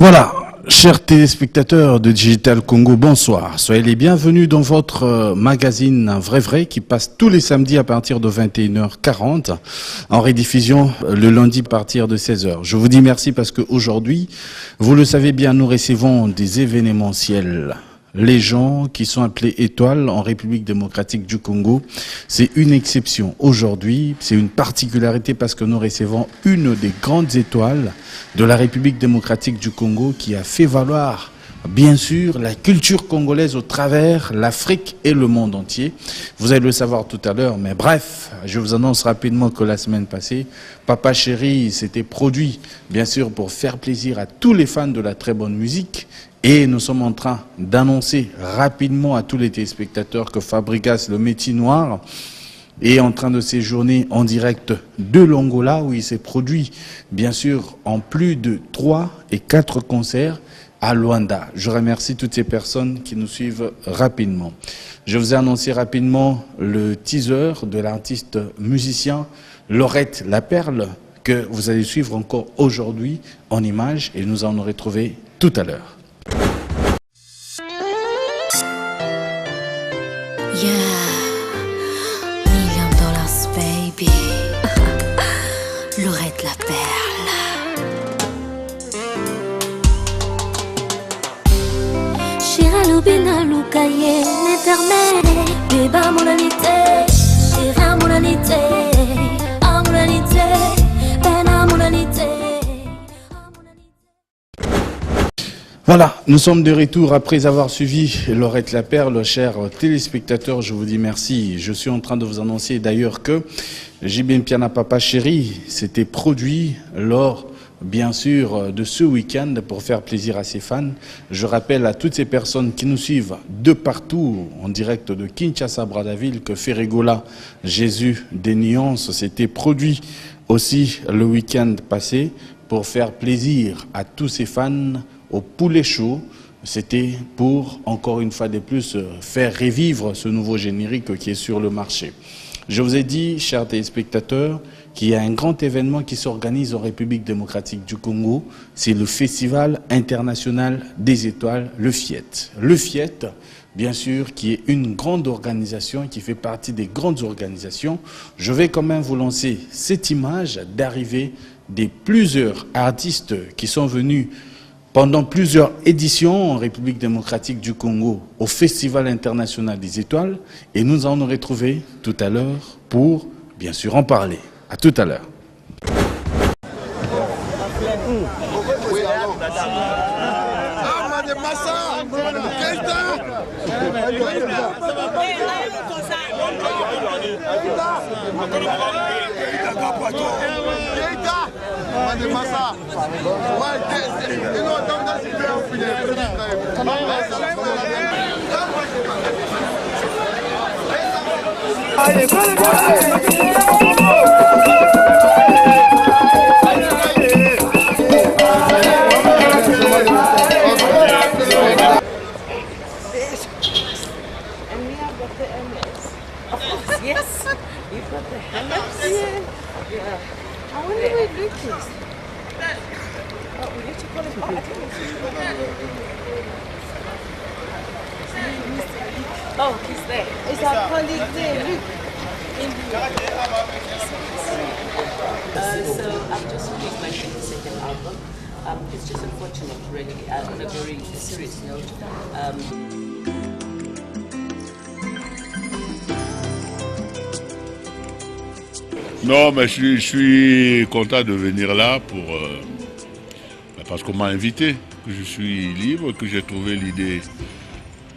Voilà, chers téléspectateurs de Digital Congo, bonsoir. Soyez les bienvenus dans votre magazine Vrai qui passe tous les samedis à partir de 21h40, en rediffusion le lundi à partir de 16h. Je vous dis merci parce qu'aujourd'hui, vous le savez bien, nous recevons des événementiels. Les gens qui sont appelés étoiles en République démocratique du Congo, c'est une exception. Aujourd'hui, c'est une particularité parce que nous recevons une des grandes étoiles de la République démocratique du Congo qui a fait valoir, bien sûr, la culture congolaise au travers l'Afrique et le monde entier. Vous allez le savoir tout à l'heure, mais bref, je vous annonce rapidement que la semaine passée, Papa Chéri s'était produit, bien sûr, pour faire plaisir à tous les fans de la très bonne musique. Et nous sommes en train d'annoncer rapidement à tous les téléspectateurs que Fabrigas, le métier noir, est en train de séjourner en direct de l'Angola, où il s'est produit, bien sûr, en plus de 3 et 4 concerts à Luanda. Je remercie toutes ces personnes qui nous suivent rapidement. Je vous ai annoncé rapidement le teaser de l'artiste musicien Laurette Laperle, que vous allez suivre encore aujourd'hui en images, et nous en aurons retrouvé tout à l'heure. Yeah, $1 million, baby. Laurette Laperle. Chira Lubina Lukaye, l'éternel. Beba mon anité, Chira mon anité, à mon anité, Bena mon anité. Voilà, nous sommes de retour après avoir suivi Laurette Laperle. Chers téléspectateurs, je vous dis merci. Je suis en train de vous annoncer d'ailleurs que JB Piana Papa Chéri s'était produit lors, bien sûr, de ce week-end pour faire plaisir à ses fans. Je rappelle à toutes ces personnes qui nous suivent de partout, en direct de Kinshasa, Brazzaville, que Ferregola, Jésus des Nuances, s'était produit aussi le week-end passé pour faire plaisir à tous ses fans au poulet chaud. C'était pour, encore une fois de plus, faire revivre ce nouveau générique qui est sur le marché. Je vous ai dit, chers téléspectateurs, qu'il y a un grand événement qui s'organise en République démocratique du Congo. C'est le Festival international des étoiles, le FIET. Le FIET, bien sûr, qui est une grande organisation, qui fait partie des grandes organisations. Je vais quand même vous lancer cette image d'arrivée des plusieurs artistes qui sont venus pendant plusieurs éditions en République démocratique du Congo au Festival international des étoiles, et nous en aurons retrouvé tout à l'heure pour, bien sûr, en parler. À tout à l'heure. Yes, you've got the MS. Yeah. I wonder where Luke is. Oh, we need to call him. Oh, he's there. Is our colleague there, Luke? So I've just released my second album. It's just unfortunate, really, on a very serious note. Non, mais je suis content de venir là parce qu'on m'a invité, que je suis libre, que j'ai trouvé l'idée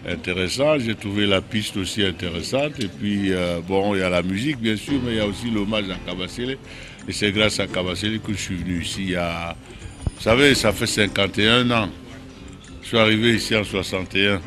intéressante, j'ai trouvé la piste aussi intéressante. Et puis, bon, il y a la musique, bien sûr, mais il y a aussi l'hommage à Kabasele. Et c'est grâce à Kabasele que je suis venu ici il y a... Vous savez, ça fait 51 ans. Je suis arrivé ici en 61.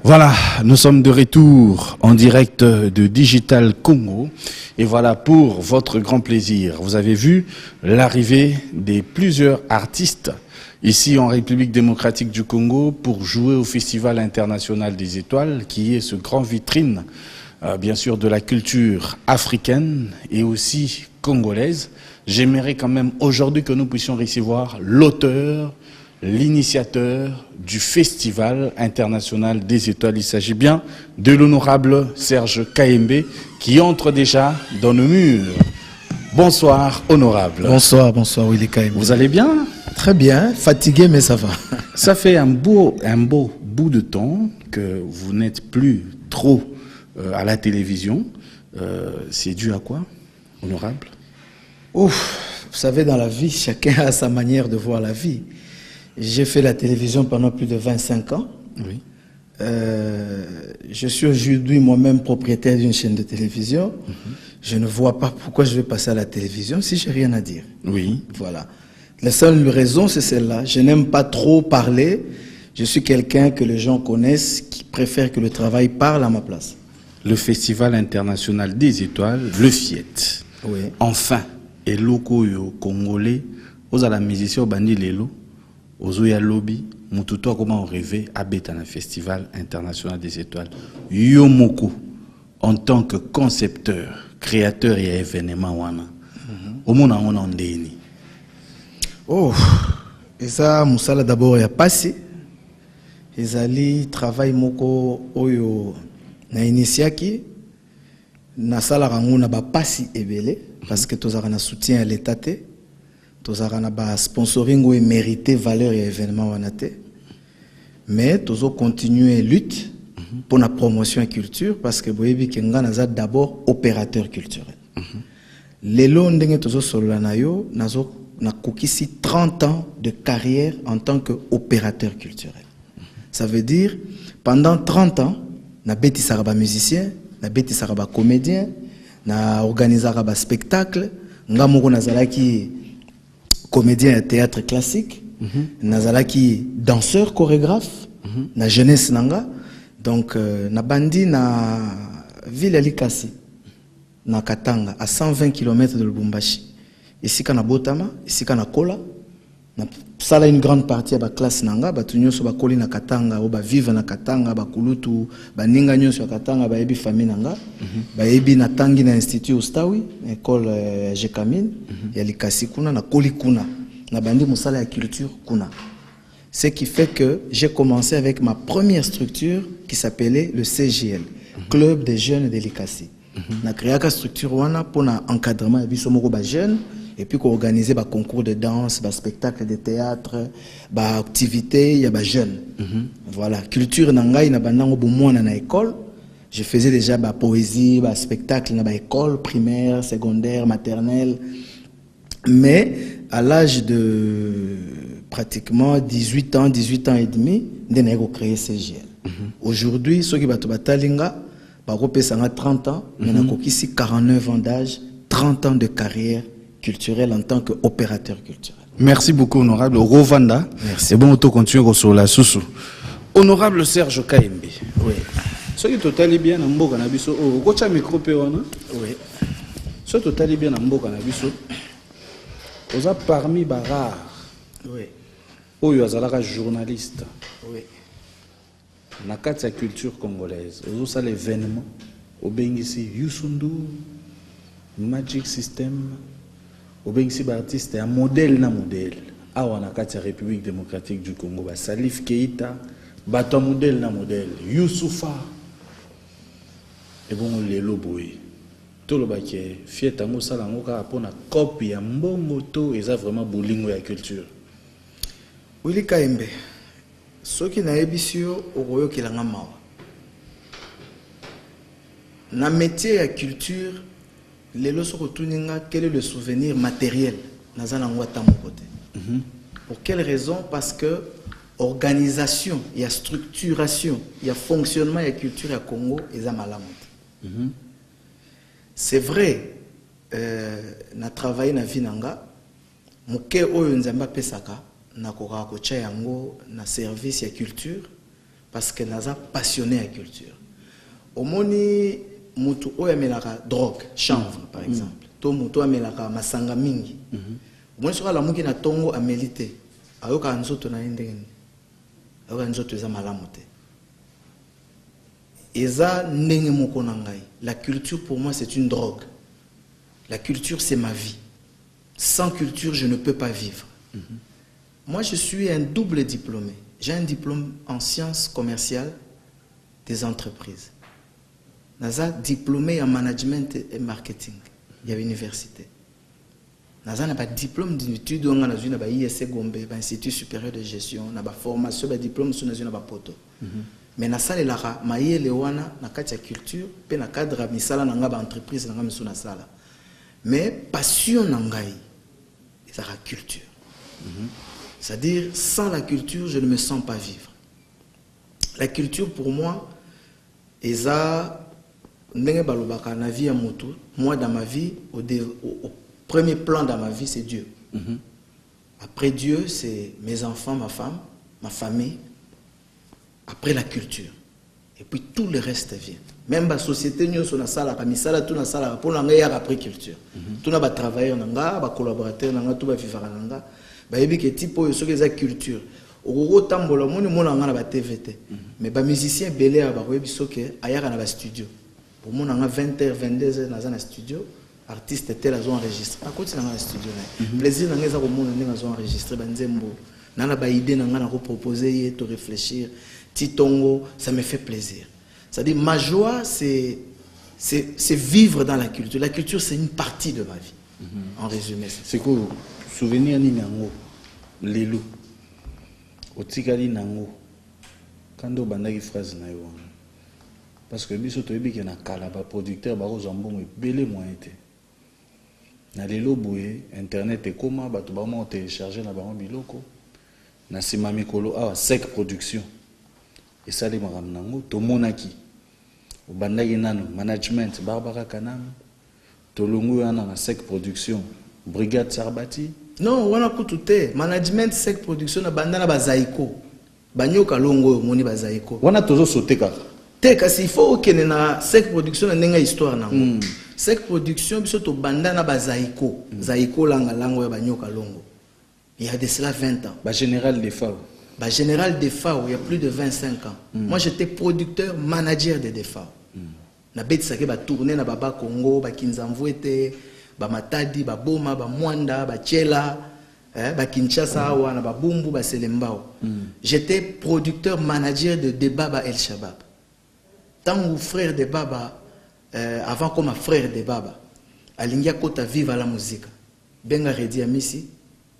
Voilà, nous sommes de retour en direct de Digital Congo. Et voilà, pour votre grand plaisir, vous avez vu l'arrivée des plusieurs artistes ici en République démocratique du Congo pour jouer au Festival international des étoiles, qui est ce grand vitrine, bien sûr, de la culture africaine et aussi congolaise. J'aimerais quand même aujourd'hui que nous puissions recevoir l'auteur, l'initiateur du Festival international des étoiles. Il s'agit bien de l'honorable Serge Kaembe qui entre déjà dans le mur. Bonsoir, honorable. Bonsoir, bonsoir, Willy Kaembe. Vous allez bien? Très bien, fatigué mais ça va. Ça fait un beau bout de temps que vous n'êtes plus trop à la télévision. C'est dû à quoi, honorable? Ouf, vous savez, dans la vie, chacun a sa manière de voir la vie. J'ai fait la télévision pendant plus de 25 ans. Oui. Je suis aujourd'hui moi-même propriétaire d'une chaîne de télévision. Je ne vois pas pourquoi je vais passer à la télévision si j'ai rien à dire. Oui. Voilà. La seule raison, c'est celle-là. Je n'aime pas trop parler. Je suis quelqu'un que les gens connaissent, qui préfère que le travail parle à ma place. Le Festival international des étoiles, le FIET. Oui. Enfin, et loko yo congolais, aux à la musicien au bandi lelo. Ozoya lobby, mututo comment on rêvait à Bétana Festival international des étoiles. Yomoko, en tant que concepteur, créateur et événement wana. Au monde on en déni. Oh, et ça, Moussala d'abord y a passé. Ils allaient travailler moko oyo na initiaki na sala rangu na ba passi ebele parce que tous na soutien à l'état té. Tous na sponsoring ou mérité valeur et événement wanate. Mais tous continuer lutte pour la promotion et culture parce que boyebi kenga naza d'abord opérateur culturel. Lelo ndenge tous solo na yo nazo na kokisi 30 ans de carrière en tant qu'opérateur culturel. Ça veut dire pendant 30 ans na beti saraba musicien, na beti saraba comédien, na organisera spectacle, ngamoko nazalaki comédien à théâtre classique, nazalaki danseur chorégraphe, na jeunesse nanga, donc na bandi na ville ya Likasi, na Katanga, à 120 km de Lubumbashi. Ici kana Botama, ici kana Kola, na sala une grande partie à la classe nanga, batunyo so bakoli na Katanga, ou ba vive na Katanga, ba kulutu, ba ninga nyo so Katanga, ba yebi famille nanga, ba yebi na tangi na institut Ustawi, école Jekamine, ya Likasi kuna na Koli kuna, na bandi musala ya culture kuna. Ce qui fait que j'ai commencé avec ma première structure qui s'appelait le CGL, Club des jeunes de Likasi. Na créé une structure wana pour l'encadrement de biso ba jeunes et puis qu'on organisait des concours de danse, des spectacles de théâtre, des activités, il y a des jeunes. Voilà, culture nangai na bandango bomona na école. Je faisais déjà des poésie, des spectacles dans école primaire, secondaire, maternelle. Mais à l'âge de pratiquement 18 ans et demi, j'ai créé CGL. Aujourd'hui, ceux qui battent batalinga, par 30 ans, mais on a ici 49 ans d'âge, 30 ans de carrière culturelle en tant qu'opérateur culturel. Merci beaucoup, honorable Rovanda. Merci. Et bon, on continue sur la sous. Honorable Serge Kaembe. Oui. Ce qui totalement bien en mboka na biso, oh, kocha micro pe wana. Oui. Ce totalement bien en mboka na biso. Oza parmi barar. Oui. Oyo azalaka journaliste. Oui. Na kati ya culture congolaise. Ozo sa l'événement. Obengisi Youssou Magic System. Obengisi ba artiste ya modèle na modèle. Awa na kati ya République démocratique du Congo ba Salif Keita, bato modèle na modèle. Youssoufa. Et bon lelo boy. Tout le baké fieta ngo sala ngo ka pona copie ya mbongo to eza vraiment bolingo ya culture. Willy Kaembe. Ceux qui n'ont pas su au qui l'ont mawa. Na métier et culture, les lois retournent quel est le souvenir matériel dans un côté. Pour quelle raison? Parce que organisation, il y a structuration, il y a fonctionnement et culture à Congo et à Malamouti. C'est vrai, na travaillé na vinanga, moké oyo nzamba pesaka. Na kocha yango na service ya culture parce que naza passionné à culture. Au moni mutu oya melaka drogue, chanvre par exemple. To mutu amelaka masanga mingi. Au moni soka la muki na tongo amelite. Ayoka nzoto na ndenge. Ayoka nzoto eza malamu te. Eza ndenge moko na ngai. La culture pour moi c'est une drogue. La culture c'est ma vie. Sans culture je ne peux pas vivre. Moi je suis un double diplômé. J'ai un diplôme en sciences commerciales des entreprises. Naza diplômé en management et marketing. Il y a l'université. Naza n'a pas de diplôme d'études, on a un ISC Gombe, un institut supérieur de gestion, on a une formation, un diplôme sur un poto. Mais na sala la maye lewana na katia culture, pe na cadre misala na nga ba entreprise na nga miso na sala. Mais passion na ngai, c'est la culture. C'est-à-dire sans la culture, je ne me sens pas vivre. La culture pour moi, eza ndenge balobaka na vie ya moto, moi dans ma vie au premier plan dans ma vie c'est Dieu. Après Dieu, c'est mes enfants, ma femme, ma famille. Après la culture. Et puis tout le reste vient. Même la société, nous sommes dans la salle, tout dans la salle, pour nous après culture. Tout nous travailler, nos collaborateurs, tout vivre en nga. Bah et puis que type de choses la culture. Au tambola, mon na ba TVT. Mais ba musicien belé à ba webisoke ayaka na ba studio. Pour mon na 20h 22h dans un studio. Artiste tel a enregistré. À côté dans un studio là. Plaisir na ngeza ko mon na enregistré banzembo. Nana ba idée nanga na proposer te réfléchir titongo ça me fait plaisir. C'est-à-dire ma joie c'est vivre dans la culture c'est une partie de ma vie. En résumé c'est quoi souvenir ni nango lelo otikali nango kando bandaki phrase na yo parce que biso toyebi ke na kala ba producteur ba ko zambongo belé moyen te na lelo boye internet e koma bato ba mo télécharger na ba biloko na sima mikolo awa sec production et ça les maram nango to monaki obandaki nano management Barbara Kanam to longo yana na sec production brigade Sarbati non wana kutute management sec production na bandana bazaiko banyoka longo moni bazaiko wana tozo soteka te kasi il faut que na sec production na nenga histoire nango sec production biso to bandana bazaiko zaiko langa lango ya banyoka longo. Il y a de cela 20 ans. Bah, général des FAO. Bah, général des FAO, il y a plus de 25 ans. Moi, j'étais producteur, manager de FAO. Na bête ça ba tourner na baba Congo, ba Kinzamvouete, ba Matadi, ba Boma, ba Mwanda, ba Tchela, ba Kinshasa, na ba Bumbu, ba Selembao. J'étais producteur, manager de Debaba El Shabab. Tant que frère de Baba, avant comme frère de Baba, Alingia Kota vive à la musique. Benga Redi Amisi.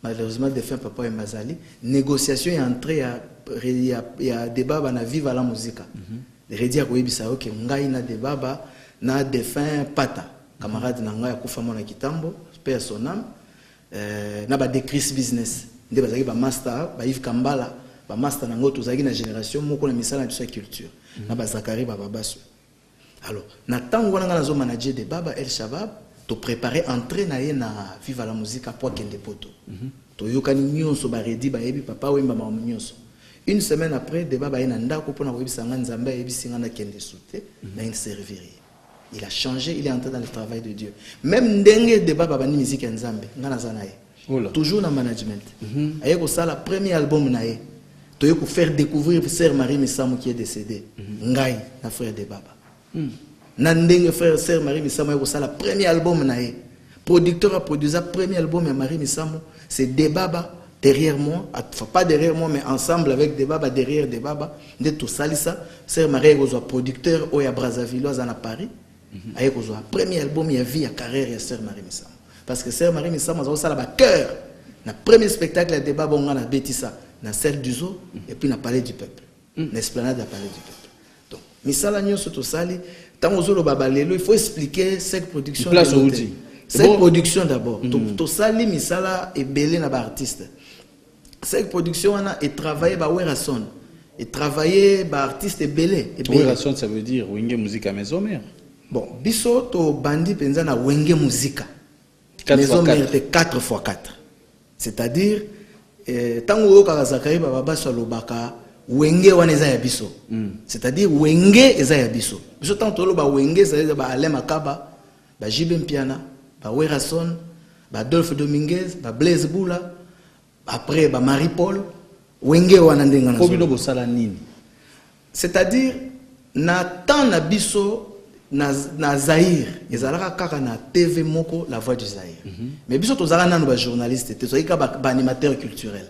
Malheureusement, des fins papa et Mazali, négociation est entrée il y a débat na vive à la musique. Redi a koyebisa ok ngai na débat na défunt pata camarade na ngai akufa mona kitambo paix son âme na ba Decris business nde bazaki ba master ba Yves Kambala ba master nango tozaki na génération moko na misala na culture na ba Zakari ba babasu. Alors na tango na zo manager de Baba El Shabab to préparer entrer na vive à la musique à Poikende Poto. To yokani nyonso ba redi ba yebi papa wemba ma nyonso. Une semaine après débat ba ina ndako pona ko yebisa nga nzambe yebi singa na kende soute na une servirie. Il a changé, il est entré dans le travail de Dieu. Même ndenge débat ba ni musique nzambe nga na zanaye. Toujours dans management. Aye ko sala premier album na ye. To yoko faire découvrir sœur Marie Missamu qui est décédée. Ngai na frère de Baba. Nandenge frère sœur Marie Missamu a ça la premier album nae producteur a produit le premier album de Marie Missamu c'est Debaba derrière moi pas derrière moi mais ensemble avec Debaba derrière Debaba de tout ça sœur Marie est producteur au ya Brazzaville à Paris a premier album il y a vie à carrière de sœur Marie Missamu parce que sœur Marie Missamu a ça la cœur na premier spectacle de Debaba on a bêtisa na celle du zoo et puis na palais du peuple l'esplanade de palais du peuple donc misala nyonso to sali. Il faut expliquer cette production. Cette production d'abord. Tout ça, misala et belé na ba artiste. Cette production est travaillée par Werason. Et travaillée par artiste et belé. Werason, ça veut dire Wenge Musica Maison Mère. Bon, biso to bandi penza na Wenge Musica. Maison Mère de 4x4. C'est-à-dire, tant que Zakari Baba Salobaka, wenge wana eza ya biso. C'est-à-dire wenge eza ya biso. Biso tant tolo ba wenge c'est ba Alain Makaba, ba JB Mpiana, ba Werason, ba Adolphe Dominguez, ba Blaise Boula, après ba Marie-Paul, wenge wana ndenga na. Kobino bosala nini? C'est-à-dire na temps na biso na Zaïre, ezalaka kaka na TV moko La Voix du Zaïre. Mais biso tozala nanu ba journaliste, tozalika ba animateur culturel.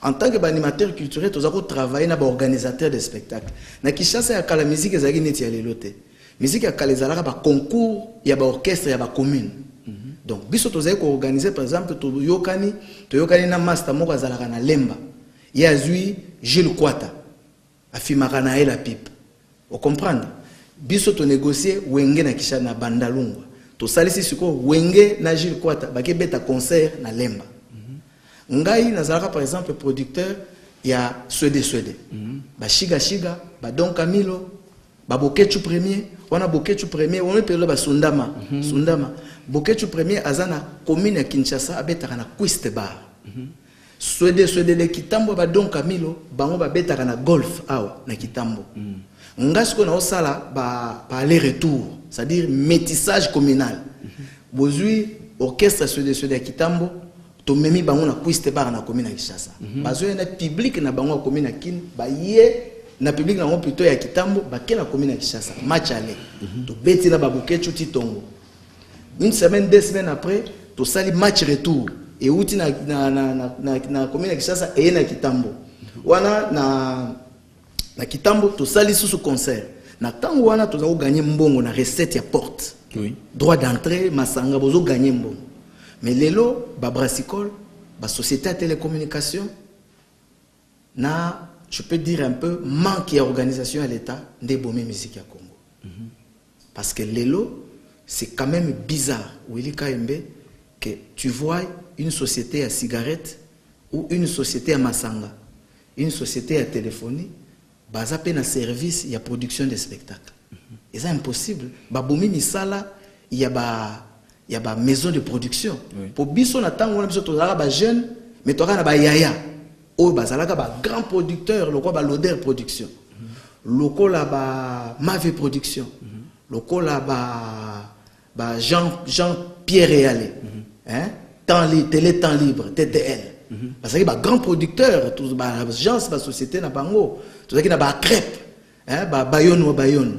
En tant que animateur culturel, tozako travailler na ba organisateur de spectacles. Na Kinshasa ya kala musique ezalaki neti ya lelo te. Musique ya kala ezalaka ba concours ya ba orchestre ya ba commune. Donc biso tozali ko organiser par exemple toyokani na master moko azalaka na Lemba. Ya zui Gilles Kwata. Afimaka na la pipe. Vous comprenez? Biso to négocier wenge na Kinshasa na Bandalungwa. To salisi siko wenge na Gilles Kwata bake beta concert na Lemba. Ngai nazalaka par exemple producteur ya Swede. Ba Shiga ba Don Camilo, ba Bokechu premier, wana Bokechu premier, on peut ba Sundama. Bokechu premier azana commune ya Kinshasa abeta na Quist Bar. Swede le Kitambo ba Don Camilo bango ba betaka na golf awa na Kitambo. Ngasko na osala ba aller retour, c'est-à-dire métissage communal. Bozui orchestre Swede ya Kitambo to memi bango na Quist Bar na commune ya Kinshasa. Bazoye na public na bango commune ya Kin ba ye na public na ngo plutôt ya Kitambo ba ke na commune ya Kinshasa. Match aller. To beti na ba Bokechu Titongo. Une semaine, 2 semaines après, to sali match retour. Et outi na commune ya Kinshasa et na Kitambo. Wana na Kitambo to sali sous concert. Na tango wana to za gagner mbongo na recette ya porte. Oui. Droit d'entrée masanga bozo gagner mbongo. Mais lelo ba Brassicole, ba société de télécommunication na je peux dire un peu manque d'organisation à l'état de bomber musique à Congo. Parce que lelo c'est quand même bizarre Willy Kaembe que tu vois une société à cigarette ou une société à masanga, une société à téléphonie, basée na service, il y a production de spectacles. Et c'est impossible. Baboumi misala, il y a maison de production. Pour biso na tango na biso tozala ba jeune, mais toka na ba yaya. O bazalaka ba grand producteur, loko ba Loder production. Loko la ba Mave production. Loko la ba Jean Pierre Réalé. Hein? Télé temps libre, TTL. Parce que les grands producteurs, tous les gens, la société n'a pas ngo, tout ça qui n'a pas crêpe, hein, Bayonne ou Bayonne,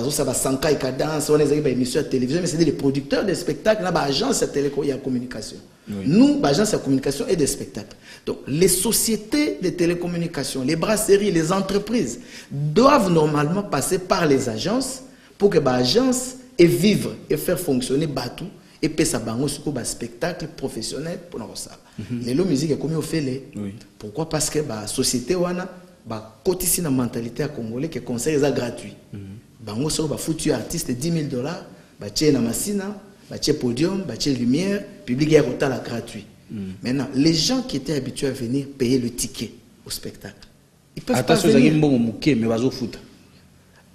ça va Sankai Cadence, on les émissions de télévision, mais c'est des producteurs de spectacles, n'a pas agence de télécommunication. Nous, agence de communication et de spectacles. Donc les sociétés de télécommunication, les brasseries, les entreprises doivent normalement passer par les agences pour que l'agence et vivre et faire fonctionner Batou. Et puis ça bango sur un spectacle professionnel pour nous ça. Les lots musique comme on fait les. Pourquoi? Parce que la société wana ba cotiser la mentalité à congolais que concert est gratuit. Bango sur ba foutu artiste $10,000, ba tché na masina, ba tché podium, ba tché lumière, public est total gratuit. Maintenant, les gens qui étaient habitués à venir payer le ticket au spectacle, ils peuvent pas venir. Mais bazo foot.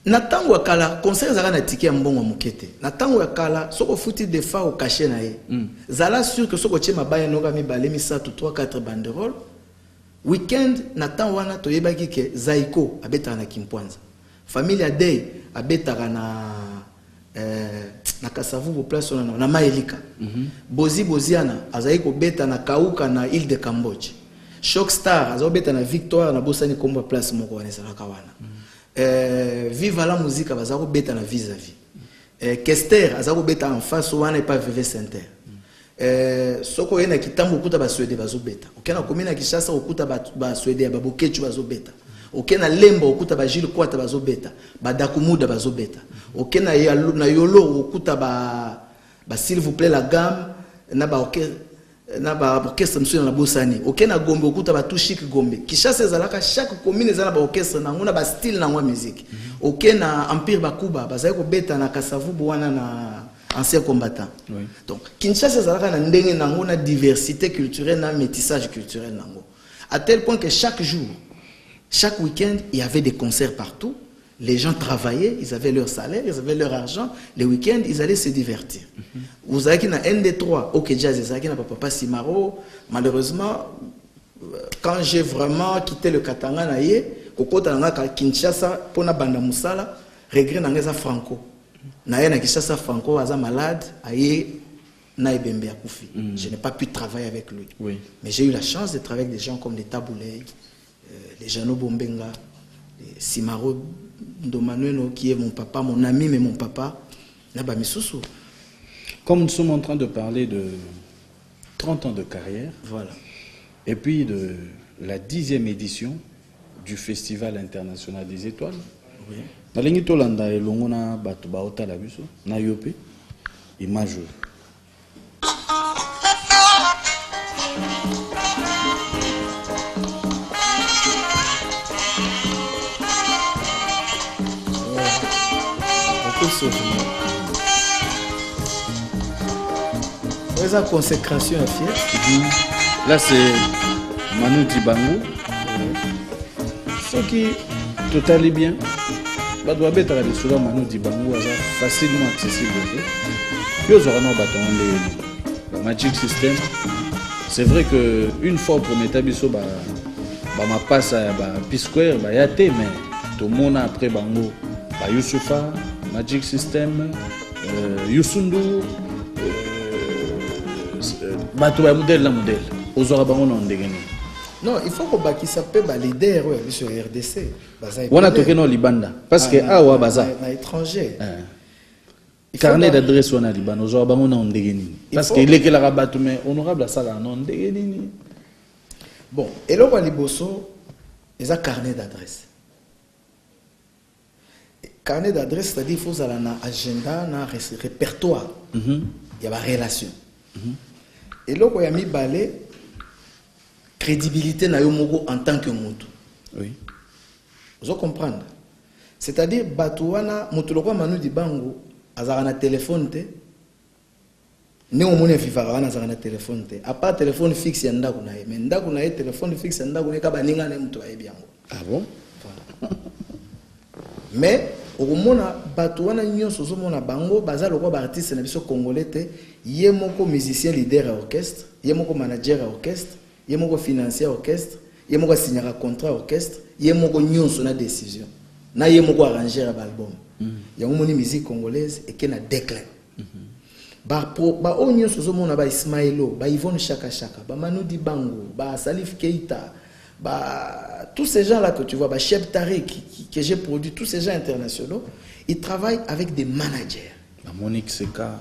Na tango akala concert zala na ticket mbongo mukete na tango akala soko futi de fa au cachet na ye zala sûr que soko tche mabaya noga mi balemi sa tout 3-4 banderoles weekend na tango wana to yebaki ke Zaiko abeta na Kimpwanza famille a day abeta na Kasavubu place na Maelika Boziana azaiko beta na Kauka na île de Cambodge Shockstar azo beta na Victoire na Bosani Komba place moko wana sala kawana Viva la musique bazako beta na vis-à-vis. Kester azako beta en face wana et pas VV Center. Soko yena Kitambo okuta ba Swede bazo beta. Okena komina Kinshasa okuta ba Swede ba Bokechu bazo beta. Okena Lemba okuta ba Gilles Kwata bazo beta. Ba Dakumuda bazo beta. Okena na Yolo okuta ba s'il vous plaît la gamme na ba orchestre monsieur na Bosani. Okena Gombe okuta ba Tushik Gombe. Kinshasa ezalaka chaque commune ezala ba orchestre na ngona ba style na ngwa musique. Okena Empire Bakuba bazali ko beta na Kasavubu wana na ancien combattant. Donc Kinshasa ezalaka na ndenge na ngona diversité culturelle na métissage culturel na ngo. À tel point que chaque jour, chaque week-end, il y avait des concerts partout. Les gens travaillaient, ils avaient leur salaire, ils avaient leur argent. Les week-ends, ils allaient se divertir. Vous avez qui na ND3, OK Jazz, vous avez qui na Papa Simaro, malheureusement, quand j'ai vraiment quitté le Katanga naïe, kokota nanga Kinshasa pona banda musala, regret nanga Franco. Naïe na Kinshasa Franco aza malade, aïe na ebembe ya kufi. Je n'ai pas pu travailler avec lui. Oui. Mais j'ai eu la chance de travailler avec des gens comme les Taboulay, les Jano Bombenga, les Simaro Ndomanueno qui est mon papa, mon ami mais mon papa. Naba Misusu. Comme nous sommes en train de parler de 30 ans de carrière, Voilà. et puis de la 10e édition du Festival international des étoiles, Oui. nalingi tolanda elongo na bato baotala biso na yo pe image oyo. Beaucoup de souvenirs. La consécration à fier. Là c'est Manu Dibango. Ce qui totalement bien. Bah doit être à des Manu Dibango facilement accessible. Puis aux orangs bâtons Magic System. C'est vrai que une fois au premier tabisso bah ma passe à P-Square bah yate mais tout le monde après Bango bah Youssoufa Magic System Youssoundou bato ya modèle la modèle ozora bango na ndengeni. Non, il faut que ça peut leader sur RDC. On a toqué dans Libanda parce que awa baza à étranger. Carnet d'adresse on a Libanda ozora bango na ndengeni parce que il est que la rabat mais honorable ça là non ndengeni. Bon, et là on liboso ils a carnet d'adresse. Carnet d'adresse c'est-à-dire il faut avoir un agenda, un répertoire. Il y a des relations. Et là, il y a mis balai crédibilité na yo moko en tant que mutu. Oui. Vous comprenez? C'est-à-dire batouana mutuloko Manu Dibango azara na téléphone te. Ne omone vivara na azara na téléphone te. A part téléphone fixe ya ndako na ye. Mais ndako na ye téléphone fixe ya ndako ne ka baninga na mutu ayebi yango. Ah bon? Voilà. Mais au mona batouana nyonso zo mona bango bazalo ko ba artiste na biso congolais te. Yé moko musicien leader à orchestre, yé moko manager à orchestre, yé moko financier à orchestre, yé moko signer un contrat à orchestre, yé moko nyonso na décision. Na yé moko arranger à album. Il y a une musique congolaise et qui na déclin. Ba o nyonso zo mona ba Ismailo, ba Yvonne Chaka Chaka, ba Manu Dibango, ba Salif Keita, ba tous ces gens là que tu vois, ba Cheb Tariq que j'ai produit, tous ces gens internationaux, ils travaillent avec des managers. Monique Seka.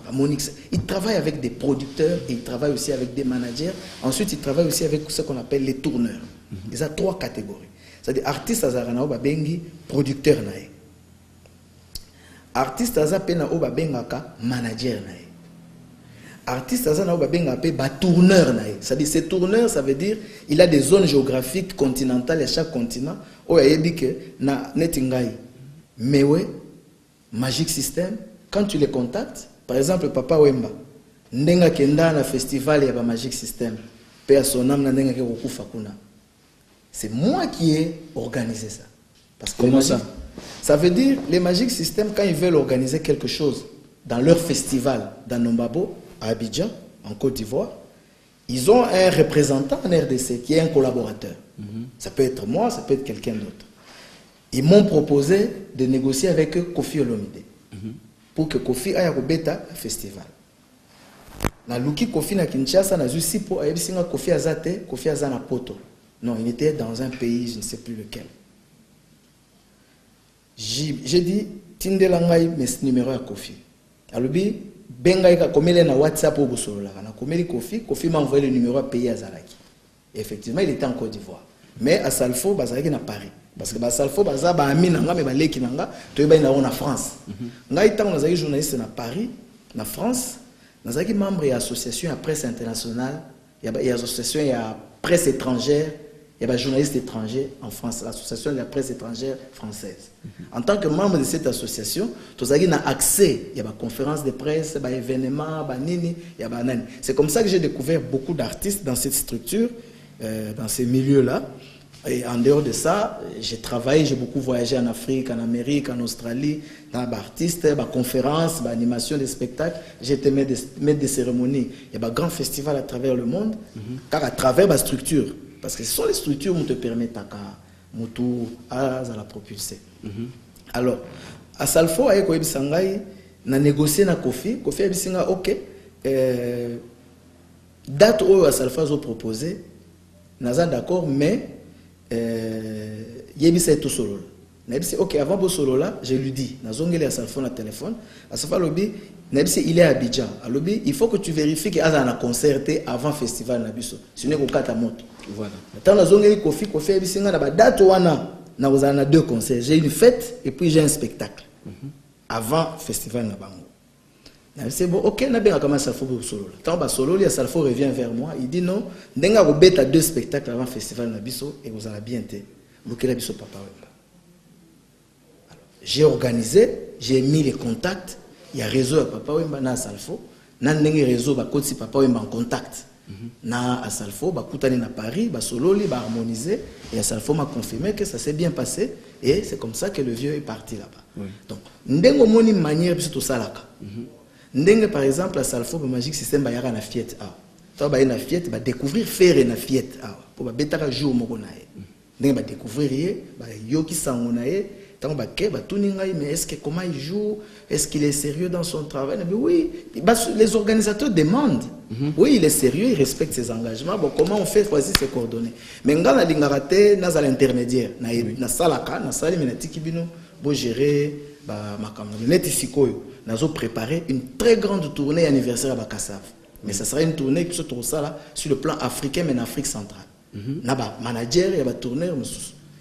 Il travaille avec des producteurs et il travaille aussi avec des managers. Ensuite, il travaille aussi avec ce qu'on appelle les tourneurs. Il y a 3 catégories. C'est-à-dire artiste azarana oba bengi producteur nae. Artiste azapena oba bengaka manager nae. Artiste azana oba benga pe ba tourneur nae. C'est-à-dire ces tourneurs, ça veut dire il a des zones géographiques continentales à chaque continent. Oya yebi ke na netingai. Mewe Magic System. Quand tu les contactes, par exemple, Papa Wemba, Ndenga Kenda na festival ya ba Magic System, pe a son âme na Ndenga ke okufa kuna. C'est moi qui ai organisé ça. Parce que comment ça? Ça veut dire les Magic System quand ils veulent organiser quelque chose dans leur festival dans Nombabo à Abidjan en Côte d'Ivoire, ils ont un représentant en RDC qui est un collaborateur. Ça peut être moi, ça peut être quelqu'un d'autre. Ils m'ont proposé de négocier avec eux Kofi Olomide. Pour que Kofi aille au bêta festival. Na luki Kofi na Kinshasa na zusi po ayebisinga Kofi azate, Kofi azana poto. Non, il était dans un pays, je ne sais plus lequel. J'ai dit tindela ngai mes numéro ya Kofi. Alobi benga ka komele na WhatsApp au bosolola. Na komeli Kofi, Kofi m'a envoyé le numéro à pays azalaki. Effectivement, il était en Côte d'Ivoire. Mais à Salfo, bazalaki na Paris. Parce que Salfo baza ba ami nanga me baleki nanga to yeba ina na France. Ngai tango nazaki journaliste na Paris, na France, nazaki membre de l'association à presse internationale, il y a association ya presse étrangère, il y a journalistes étrangers en France, l'association de la presse étrangère française. En tant que membre de cette association, tozaki na accès, il y a des conférences de presse, des événements, nini, il y a nani. C'est comme ça que j'ai découvert beaucoup d'artistes dans cette structure, dans ces milieux-là. Et en dehors de ça, j'ai travaillé, j'ai beaucoup voyagé en Afrique, en Amérique, en Australie, dans des artistes, des conférences, des animations, des spectacles. J'ai été maître de cérémonie. Il y a des grands festivals à travers le monde, car à travers ma structure. parce que ce sont les structures qui te permettent à la propulser. Alors, à Salfo, avec Koyebi Sangai, on a négocié avec Kofi a dit ok, date où à Salfo a proposé, on a d'accord, mais Yebi c'est tout solo. On a dit ok, avant de solo là, je lui dis, on a zongé à Salfo le téléphone, à Salfo lobby, il est à Abidjan. À lobby, il faut que tu vérifies qu'il y a un concerté avant le festival Nabiso. Sinon, il y a un moto. Voilà. Quand on a zongé Kofi a dit la date où on a deux concerts. J'ai une fête et puis j'ai un spectacle. Avant le festival Nabango. C'est bon, ok, on a bien commencé à faire solo. Quand Solo, Salfo revient vers moi, il dit non, on a deux spectacles avant le festival Nabiso et vous allez bien été. Papa. J'ai organisé, j'ai mis les contacts. Il y a un réseau à Papa Wemba na Salfo. Il y a un réseau qui Papa Wemba en contact. Na à Salfo, Koutani na Paris, Sololi, harmonisé. Et à Salfo m'a confirmé que ça s'est bien passé. Et c'est comme ça que le vieux est parti là-bas. Oui. Donc, n'dengo moni manière de tout ça. N'dengo par exemple à Salfo, le Magic System va y avoir une fiette. Tu vas une fiette, va découvrir faire une fiette. Pour va bêta jour mokonae. N'dengo va découvrir, va yoki sangonae. Mais est-ce que comment il joue? Est-ce qu'il est sérieux dans son travail? Mais oui, les organisateurs demandent. Oui, il est sérieux, il respecte ses engagements. Bon, comment on fait choisir ses coordonnées? Mais quand on a l'intermédiaire, na salaka, na sali menatiki bino, bo gérer ma caméra. Nous avons préparé une très grande tournée anniversaire à Bakassav. Mais ça sera une tournée qui se trouve ça là sur le plan africain, mais en Afrique centrale. Naba manager, il y a tourner.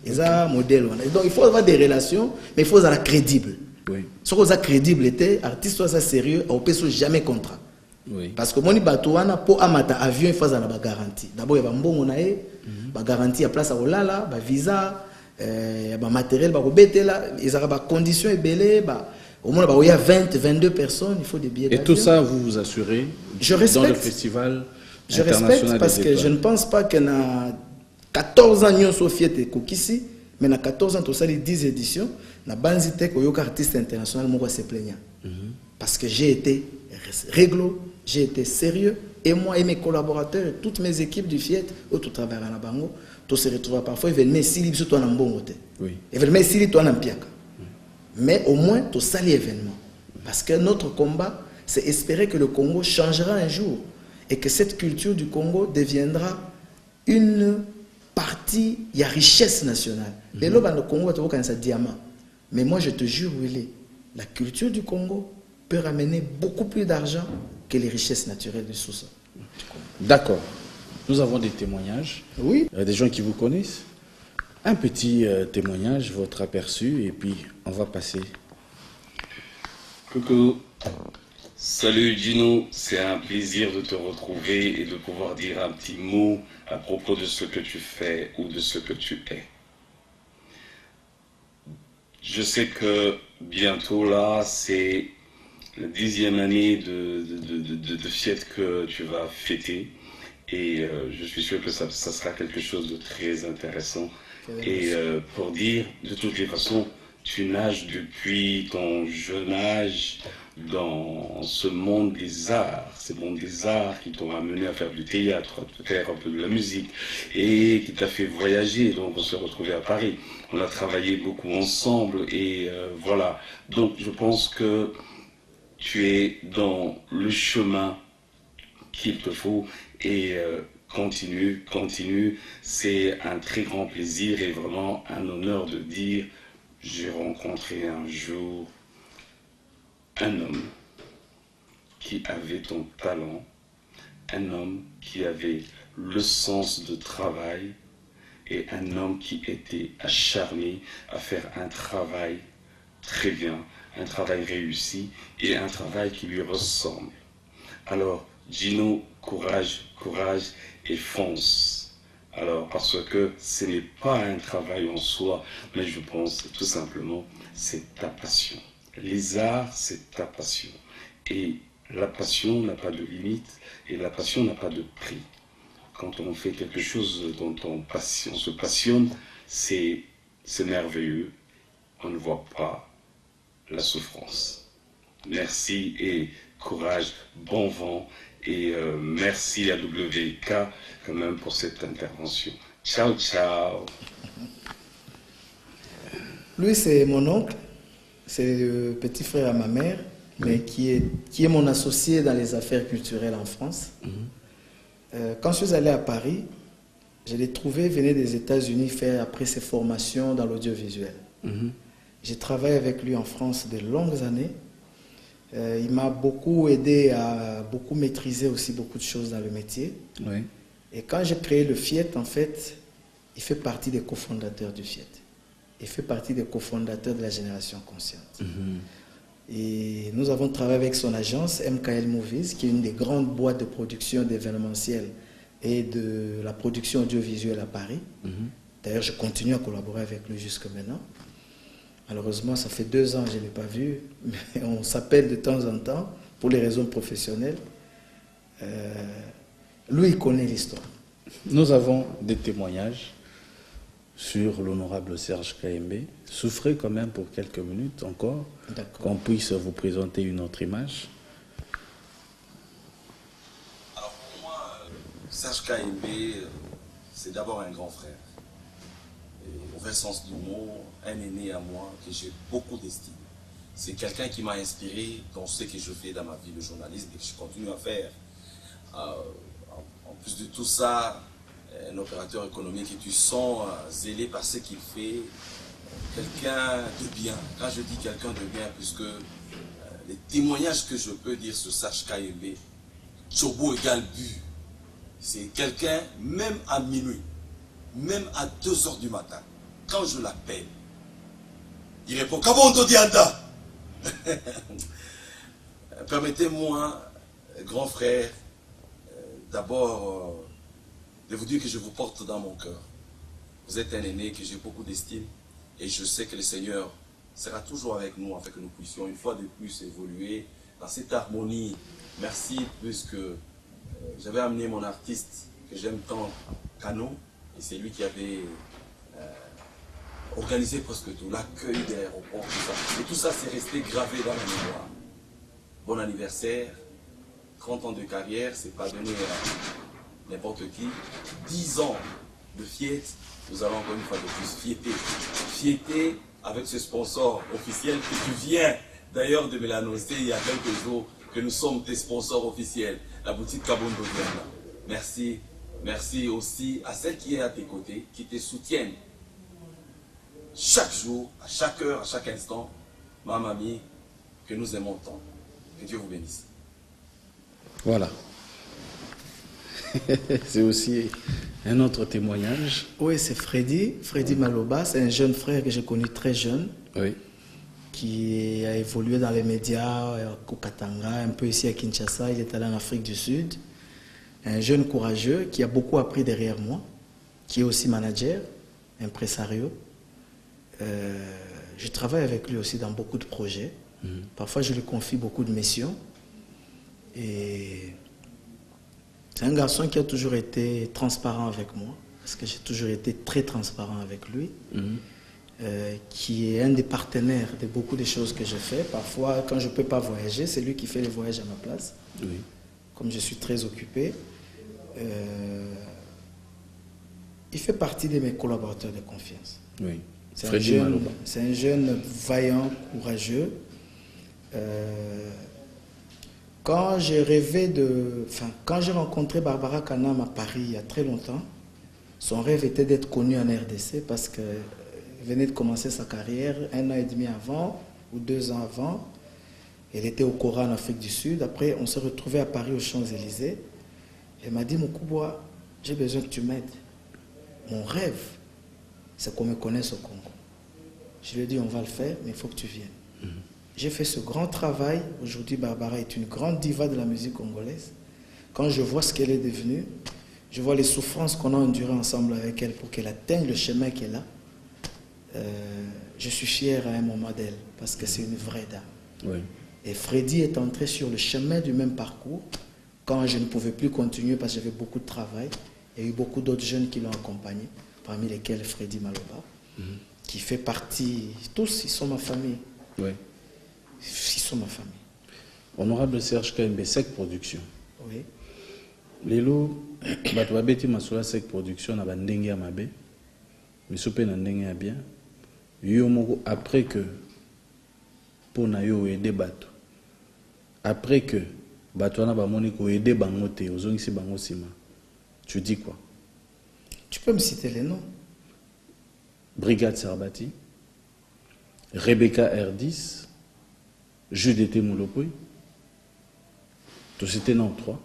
C'est un modèle. Donc il faut avoir des relations, mais il faut être crédible. Oui. Si vous êtes crédible, artiste soit sérieux, on ne peut jamais contrat. Oui. Parce que mon batouana pour amata avion il faut avoir garantie. D'abord il y a bon garantie à place à olala, visa, matériel, il y a conditions belées, au moins il y a 20-22 personnes, il faut des billets. Et tout ça vous vous assurez dans le festival international. Je respecte parce que je ne pense pas qu'il y a 14 ans, nous avons fait Kokisi, mais dans 14 ans, nous avons 10 éditions. Nous avons fait un artiste international, moi, se plaignant. Parce que j'ai été réglo, j'ai été sérieux, et moi et mes collaborateurs, et toutes mes équipes du FIET, où tout travaille à la Bango, tout se retrouve parfois, ils veulent mettre si libre, toi, en bon côté. Ils veulent mettre si libre, toi, en piaka. Mais au moins, tout ça, l'événement. Parce que notre combat, c'est espérer que le Congo changera un jour, et que cette culture du Congo deviendra une partie, il y a richesse nationale. Les lobes dans le Congo, tu vois quand ça diamant. Mais moi, je te jure, Willy, la culture du Congo peut ramener beaucoup plus d'argent que les richesses naturelles du sous-sol. D'accord. Nous avons des témoignages. Oui. Des gens qui vous connaissent. Un petit témoignage, votre aperçu, et puis on va passer. Coucou. Salut Gino, c'est un plaisir de te retrouver et de pouvoir dire un petit mot à propos de ce que tu fais ou de ce que tu es. Je sais que bientôt là, c'est la 10e année de fête que tu vas fêter et je suis sûr que ça sera quelque chose de très intéressant. Et pour dire, de toutes les façons, tu nages depuis ton jeune âge dans ce monde des arts, ce monde des arts qui t'ont amené à faire du théâtre, à faire un peu de la musique et qui t'a fait voyager. Donc on s'est retrouvés à Paris, on a travaillé beaucoup ensemble et voilà. Donc je pense que tu es dans le chemin qu'il te faut et continue. C'est un très grand plaisir et vraiment un honneur de dire j'ai rencontré un jour un homme qui avait ton talent, un homme qui avait le sens de travail et un homme qui était acharné à faire un travail très bien, un travail réussi et un travail qui lui ressemble. Alors, Gino, courage et fonce. Alors, parce que ce n'est pas un travail en soi, mais je pense tout simplement c'est ta passion. Les arts, c'est ta passion. Et la passion n'a pas de limite et la passion n'a pas de prix. Quand on fait quelque chose dont on se passionne, c'est merveilleux. On ne voit pas la souffrance. Merci et courage, bon vent. Et merci à WK quand même pour cette intervention. Ciao, ciao. Lui, c'est mon oncle, c'est le petit frère à ma mère, mais qui est mon associé dans les affaires culturelles en France. Quand je suis allé à Paris, je l'ai trouvé, venait des États-Unis faire après ses formations dans l'audiovisuel. J'ai travaillé avec lui en France de longues années. Il m'a beaucoup aidé à beaucoup maîtriser aussi beaucoup de choses dans le métier. Oui. Et quand j'ai créé le FIET, en fait, il fait partie des cofondateurs du FIET. Il fait partie des cofondateurs de la Génération Consciente. Et nous avons travaillé avec son agence, MKL Movies, qui est une des grandes boîtes de production d'événementiel et de la production audiovisuelle à Paris. D'ailleurs, je continue à collaborer avec lui jusque maintenant. Malheureusement, ça fait 2 ans que je ne l'ai pas vu, mais on s'appelle de temps en temps pour les raisons professionnelles. Lui, il connaît l'histoire. Nous avons des témoignages sur l'honorable Serge Kaembe. Souffrez quand même pour quelques minutes encore, qu'on puisse vous présenter une autre image. Alors pour moi, Serge Kaembe, c'est d'abord un grand frère. Et au vrai sens du mot, un aîné à moi que j'ai beaucoup d'estime. C'est quelqu'un qui m'a inspiré dans ce que je fais dans ma vie de journaliste et que je continue à faire. En plus de tout ça, un opérateur économique et tu sens zélé par ce qu'il fait, quelqu'un de bien. Quand je dis quelqu'un de bien, puisque les témoignages que je peux dire sur Serge Kaembe, Tchobo égale but. C'est quelqu'un, même à minuit, même à 2 h du matin, quand je l'appelle, il répond « Kabondo Dianda !» Permettez-moi, grand frère, d'abord de vous dire que je vous porte dans mon cœur. Vous êtes un aîné que j'ai beaucoup d'estime et je sais que le Seigneur sera toujours avec nous afin que nous puissions une fois de plus évoluer dans cette harmonie. Merci, puisque j'avais amené mon artiste que j'aime tant, Kano, et c'est lui qui avait organisé presque tout, l'accueil de l'aéroport, tout ça. Et tout ça, c'est resté gravé dans la mémoire. Bon anniversaire, 30 ans de carrière, c'est pas donné à n'importe qui. 10 ans de FIET, nous allons encore une fois de plus fiéter. Fiéter avec ce sponsor officiel que tu viens d'ailleurs de me l'annoncer il y a quelques jours, que nous sommes tes sponsors officiels, la boutique Kabondo Dianda. Merci. Merci aussi à celles qui est à tes côtés, qui te soutiennent chaque jour, à chaque heure, à chaque instant. Ma mamie, que nous aimons tant. Que Dieu vous bénisse. Voilà. C'est aussi un autre témoignage. Oui, c'est Freddy Maloba. C'est un jeune frère que j'ai connu très jeune. Oui. Qui a évolué dans les médias au Katanga, un peu ici à Kinshasa. Il est allé en Afrique du Sud. Un jeune courageux qui a beaucoup appris derrière moi, qui est aussi manager, impresario. Je travaille avec lui aussi dans beaucoup de projets. Parfois, je lui confie beaucoup de missions. Et c'est un garçon qui a toujours été transparent avec moi, parce que j'ai toujours été très transparent avec lui, qui est un des partenaires de beaucoup de choses que je fais. Parfois, quand je ne peux pas voyager, c'est lui qui fait les voyages à ma place. Oui. Comme je suis très occupé. Il fait partie de mes collaborateurs de confiance. Oui. C'est un jeune vaillant, courageux. Quand j'ai rêvé quand j'ai rencontré Barbara Kanam à Paris il y a très longtemps, son rêve était d'être connu en RDC parce qu'elle venait de commencer sa carrière 1 an et demi avant ou 2 ans avant. Elle était au Kora en Afrique du Sud. Après, on s'est retrouvés à Paris aux Champs-Élysées. Elle m'a dit, Moukouboua, j'ai besoin que tu m'aides. Mon rêve, c'est qu'on me connaisse au Congo. Je lui ai dit, on va le faire, mais il faut que tu viennes. J'ai fait ce grand travail. Aujourd'hui, Barbara est une grande diva de la musique congolaise. Quand je vois ce qu'elle est devenue, je vois les souffrances qu'on a endurées ensemble avec elle pour qu'elle atteigne le chemin qu'elle a. Je suis fier à un moment d'elle, parce que c'est une vraie dame. Oui. Et Freddy est entré sur le chemin du même parcours quand je ne pouvais plus continuer parce que j'avais beaucoup de travail. Il y a eu beaucoup d'autres jeunes qui l'ont accompagné, parmi lesquels Freddy Maloba, qui fait partie, tous ils sont ma famille. Oui. Ils sont ma famille. Honorable Serge Kaembe, SEC Production. Oui. Lelo, bato babeti masula sec production na bandenge ya mabe. Misope na ndenge ya bien. Yo moko après que pour na yo aider bato. Après que bato na ba moni ko aider bango te, ozongisi bango sima. Tu dis quoi? Tu peux me citer les noms? Brigade Sarbati, Rebecca R10, Judith Moulopouy. Tu citais non 3.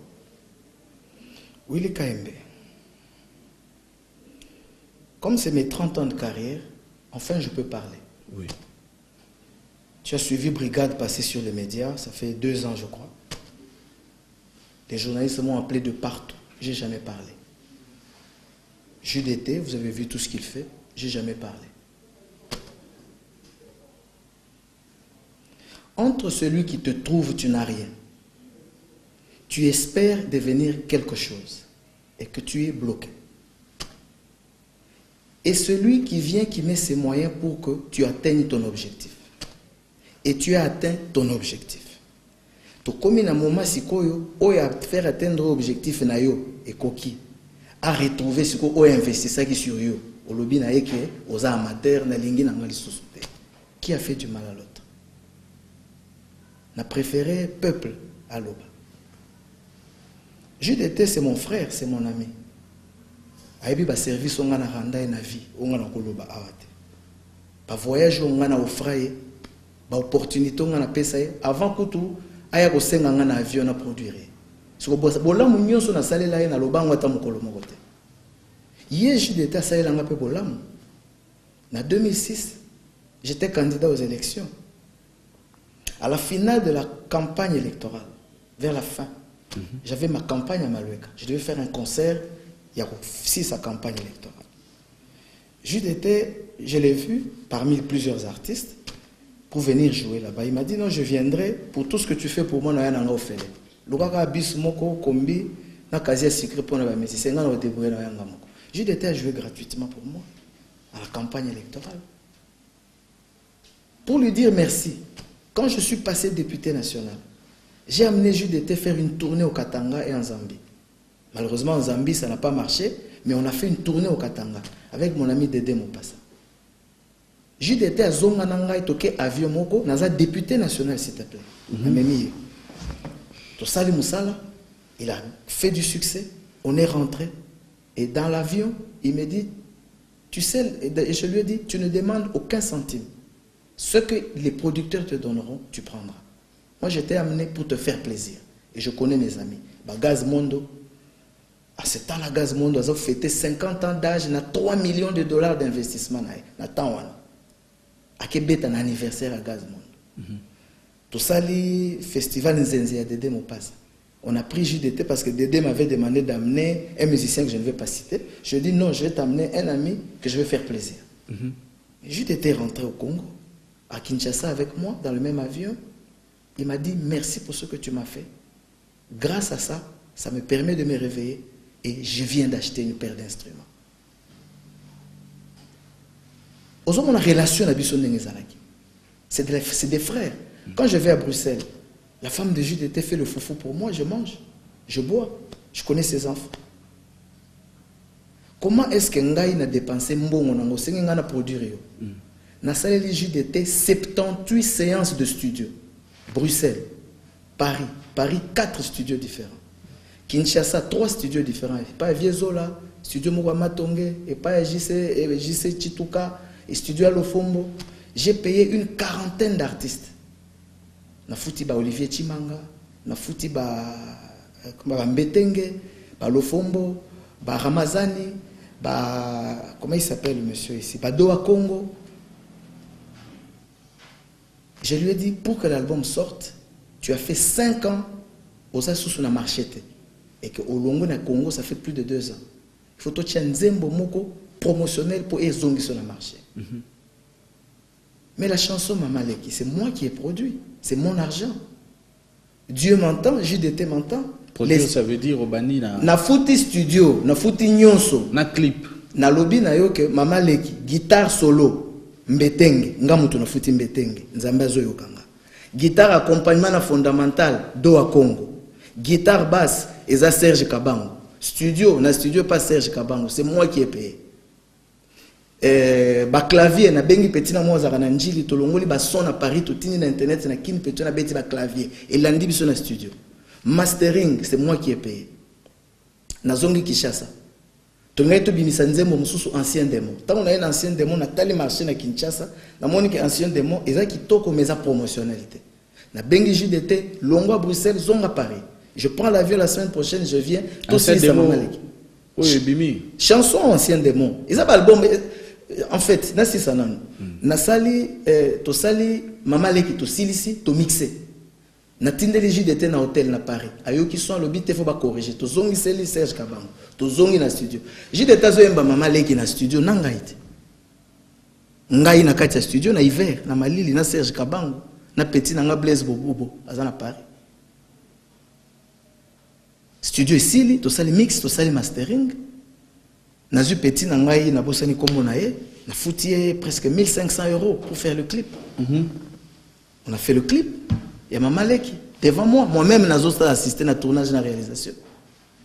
Willy KMB. Comme c'est mes 30 ans de carrière, enfin je peux parler. Oui. Tu as suivi Brigade passer sur les médias, ça fait 2 ans je crois. Les journalistes m'ont appelé de partout, j'ai jamais parlé. JDT, vous avez vu tout ce qu'il fait, j'ai jamais parlé. Entre celui qui te trouve, tu n'as rien. Tu espères devenir quelque chose et que tu es bloqué. Et celui qui vient, qui met ses moyens pour que tu atteignes ton objectif. Et tu as atteint ton objectif. Donc, comme il y a un moment, si tu as faire atteindre l'objectif, et coquille, à retrouver ce qu'on investit ça qui sur eux. Au lobby na eke, aux amateurs, na lingi na ngali sosute. Qui a fait du mal à l'autre? N'a préféré peuple à l'oba. JDT c'est mon frère, c'est mon ami. Aibi ba service on na randa et na vie, on na koloba awate. Ba voyage on na offraye, ba opportunité on na pesa avant que tout aya ko senga na avion na produire. So bolamu nyonso na salela ye na lobango ata mokolo moko te. Hier JDT salela nga pe bolamu. Na 2006, j'étais candidat aux élections. À la finale de la campagne électorale, vers la fin, j'avais ma campagne à Maloueka. Je devais faire un concert, il y a aussi sa campagne électorale. JDT, je l'ai vu parmi plusieurs artistes pour venir jouer là-bas. Il m'a dit non, je viendrai pour tout ce que tu fais pour moi, je vais faire. JDT a joué gratuitement pour moi à la campagne électorale. Pour lui dire merci, quand je suis passé député national, j'ai amené JDT faire une tournée au Katanga et en Zambie. Malheureusement en Zambie ça n'a pas marché, mais on a fait une tournée au Katanga avec mon ami Dédé Mopassa. JDT a zongananga et toqué avion moko, naza député national s'il te plaît. Tosali Moussala, il a fait du succès, on est rentré. Et dans l'avion, il me dit, tu sais, et je lui ai dit, tu ne demandes aucun centime. Ce que les producteurs te donneront, tu prendras. Moi, j'étais amené pour te faire plaisir. Et je connais mes amis. Bah, Gaz Mondo, à ce temps-là, Gaz Mondo a fêté 50 ans d'âge, il a 3 millions de dollars d'investissement. Il a Québec un anniversaire à Gaz Mondo. Tout ça, le festival Nzenzi a Dédé Mopassa. On a pris JDT parce que Dédé m'avait demandé d'amener un musicien que je ne vais pas citer. Je lui ai dit non, je vais t'amener un ami que je vais faire plaisir. JDT est rentré au Congo, à Kinshasa avec moi, dans le même avion. Il m'a dit merci pour ce que tu m'as fait. Grâce à ça, ça me permet de me réveiller et je viens d'acheter une paire d'instruments. Aujourd'hui, on a relation avec Bissonengezalaki. C'est des frères. Quand je vais à Bruxelles, la femme de JDT fait le foufou pour moi, je mange, je bois, je connais ses enfants. Comment est-ce que Ngaï n'a dépensé mbongo nango sengi nga na produire yo? Na saleli JDT 78 séances de studio. Bruxelles, Paris, 4 studios différents. Kinshasa, 3 studios différents. Et pas Viezola, studio Mouwa Matonge, et pas JC Chituka, et studio Alofombo. J'ai payé une 40aine d'artistes. Na fouti ba Olivier Chimanga, na fouti ba Mbetenge, ba Lofombo, ba Ramazani, ba comment il s'appelle le monsieur ici, ba Doa Congo. Je lui ai dit pour que l'album sorte, tu as fait 5 ans aux Assous na marchete et que au Longo na Congo ça fait plus de 2 ans. Il faut que tu aies un zembo moko promotionnel pour ezongi sur le marché. Mais la chanson Mamaleki, c'est moi qui ai produit. C'est mon argent. Dieu m'entend, JDT m'entend. Produire, ça veut dire au bani na fouti studio, na fouti nyonso, na clip. Na lobby na yo ke Mamaleki, guitare solo, mbetenge, nga mutu na fouti mbetenge, nzambe azoyokanga. Guitare accompagnement na fondamental, do a Congo. Guitare basse, et ça Serge Kabango. Studio, na studio pas Serge Kabango, c'est moi qui ai payé. Ba clavier na bengi petit na moi za na njili to longoli ba son à Paris to tini na internet na kin petit na beti ba clavier et landi biso na studio. Mastering, c'est moi qui ai payé. Na zongi Kinshasa. To ngai to bimisa nzembo mususu ancien démon. Tant on a un ancien démon na tali marché na Kinshasa, na moni que ancien démon eza kitoko meza promotionnalité. Na bengi JDT longo à Bruxelles, zonga Paris. Je prends l'avion la semaine prochaine, je viens. Ancien démon. Oui, Bimi. Chanson ancien démon. Ils ont album. En fait, na si ça nan. Na sali to sali mama leki to silisi to mixé. Na tindeli JDT na hôtel na Paris. Ayo qui sont le bit faut ba corriger. To zongi seli Serge Kabango. To zongi na studio. JDT zo yemba mama leki na studio na ngaite. Ngai na kati ya studio na hiver na malili na Serge Kabango na petit na nga Blaise Bobobo azana Paris. Studio ici, to sali mix, to sali mastering. Nazu petit na ngai na bosani kombo na ye, na fouti presque 1500 € pour faire le clip. On a fait le clip. Il y a Mama Leki devant moi. Moi-même, nazo assisté na tournage na réalisation.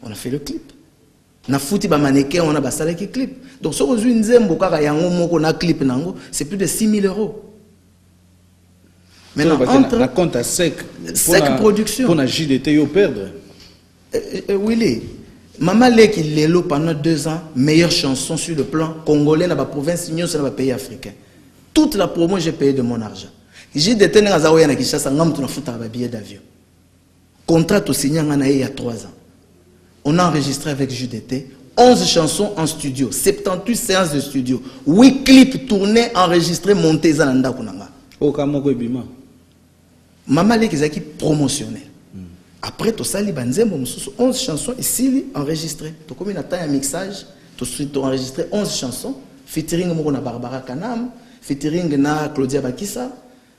On a fait le clip. Na fouti ba mannequin, on a basala qui clip. Donc so ozui nzembo kaka yango moko na clip nango, c'est plus de 6000 €. Maintenant entre la compte à sec production pour la JDT yo perdre. Willy, Mama Leki Lelo pendant 2 ans, meilleure chanson sur le plan congolais dans la province, dans le pays africain. Toute la promo, j'ai payé de mon argent. J'ai détenu à Zaouya na Kinshasa, ngam tu na fouta un billet d'avion. Contrat au signé il y a 3 ans. On a enregistré avec JDT 11 chansons en studio, 78 séances de studio, 8 clips tournés, enregistrés, montés dans l'anda kunanga. Au Kamoko Bima. Mama Leki Zaki promotionnel. Après, tu as 11 chansons ici enregistrées. Tu as comme un mixage, tu as enregistré 11 chansons, featuring na Barbara Kanam, featuring na Claudia Bakissa,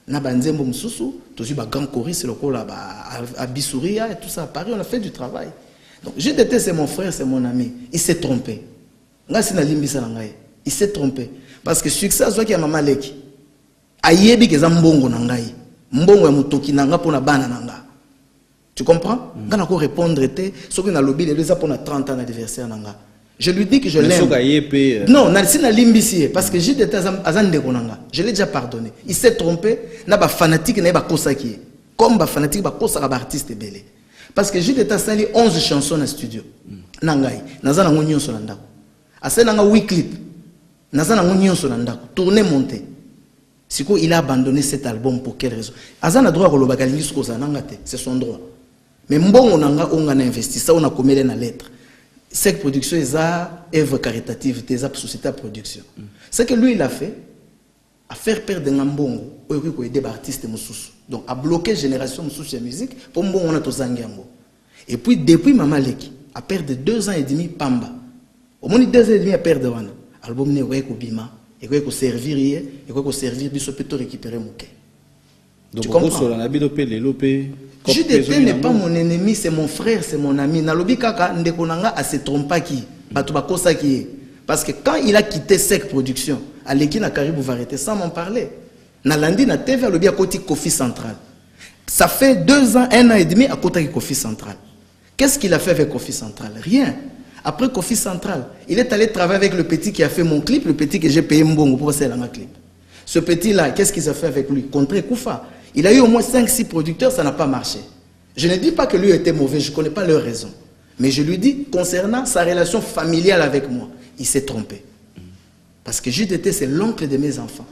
na Banzembo Msusu, tu as eu grand choriste, le col à Bissouria et tout ça. À Paris, on a fait du travail. Donc, JDT, c'est mon frère, c'est mon ami. Il s'est trompé. Il s'est trompé. Parce que succès, c'est qu'il y a Mama Leki. Ayebi ke mbongo na ngai. Mbongo ya mutoki na nga pona bana na nga. Tu comprends? Quand on répondre, ce qu'on a lobby, les deux pour 30 ans d'anniversaire. Je lui dis que je l'aime. Non, parce que j'ai été je l'ai déjà pardonné. Il s'est trompé, il a fanatique, il a fanatique, comme fanatique, il a artiste belé. Parce que j'ai été sali 11 chansons dans le studio. Nangai, nazana ngonyo solanda. Asa nanga 8 clips. Nazana ngonyo solanda. Tourner monter. Siko il a abandonné cet album pour quelle raison? Azana droit ko bakalingi suko za nangate, c'est son droit. Mais mbongo nanga on a investi ça on a commis na lettre. Cette production est à œuvre caritative, des société de production. Ce que lui il a fait, à faire perdre ngambongo, au aider artistes mususu. Donc à bloquer génération mususu de musique pour mbongo on a to zangiango. Et puis depuis Mama Leki, à perdre 2 ans et demi pamba. Au moins 2 ans et demi à perdre wana. Album ne weko bima, et weko servir et weko servir biso peut récupérer moké. Donc tu comprends? JDT n'est pas mon ennemi, c'est mon frère, c'est mon ami. Nalobi kaka ndekonanga a se trompaki, batu bakosa ki. Parce que quand il a quitté Sec Production, à l'équipe na Caribou Varieté sans m'en parler. Nalandi na TV alobi à côté Kofi Central. Ça fait 2 ans, 1 an et demi à côté Kofi Central. Qu'est-ce qu'il a fait avec Kofi Central? Rien. Après Kofi Central, il est allé travailler avec le petit qui a fait mon clip, le petit que j'ai payé mbongo pour faire ma clip. Ce petit-là, qu'est-ce qu'il a fait avec lui? Contre Koufa. Il a eu au moins 5-6 producteurs, ça n'a pas marché. Je ne dis pas que lui était mauvais, je ne connais pas leurs raisons. Mais je lui dis, concernant sa relation familiale avec moi, il s'est trompé. Parce que JDT, c'est l'oncle de mes enfants.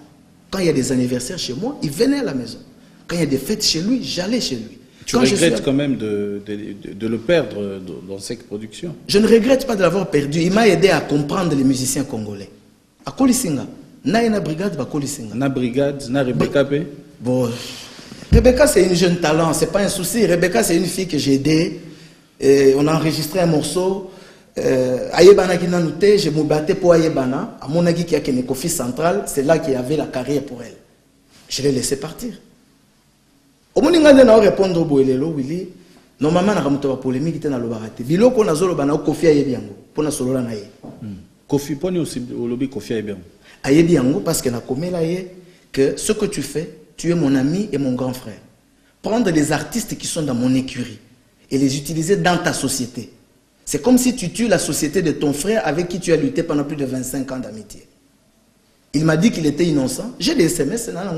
Quand il y a des anniversaires chez moi, il venait à la maison. Quand il y a des fêtes chez lui, j'allais chez lui. Tu regrettes quand même de le perdre dans cette production? Je ne regrette pas de l'avoir perdu. Il m'a aidé à comprendre les musiciens congolais. À Kolisinga, na brigade, Kolisinga. Na brigade, na Rebecca P. Bon. Rebecca, c'est une jeune talent, c'est pas un souci. Rebecca, c'est une fille que j'ai aidée. On a enregistré un morceau. Ayebana qui n'a noté, je me battais pour Ayebana. À mon avis, qui a qu'un Kofi Central, c'est là qu'il y avait la carrière pour elle. Je l'ai laissé partir. Au moment où on a répondu au Boelelo, Willy, normalement, on a remonté la polémique qui était dans le baraté. Biloko na zolo bana Kofi Ayebiango, pour na solo na ye. Kofi, poni aussi au lobby Kofi Ayebiango. Ayebiango, parce que na komé la ye, que ce que tu fais, tu es mon ami et mon grand frère. Prendre les artistes qui sont dans mon écurie et les utiliser dans ta société. C'est comme si tu tues la société de ton frère avec qui tu as lutté pendant plus de 25 ans d'amitié. Il m'a dit qu'il était innocent. J'ai des SMS dans la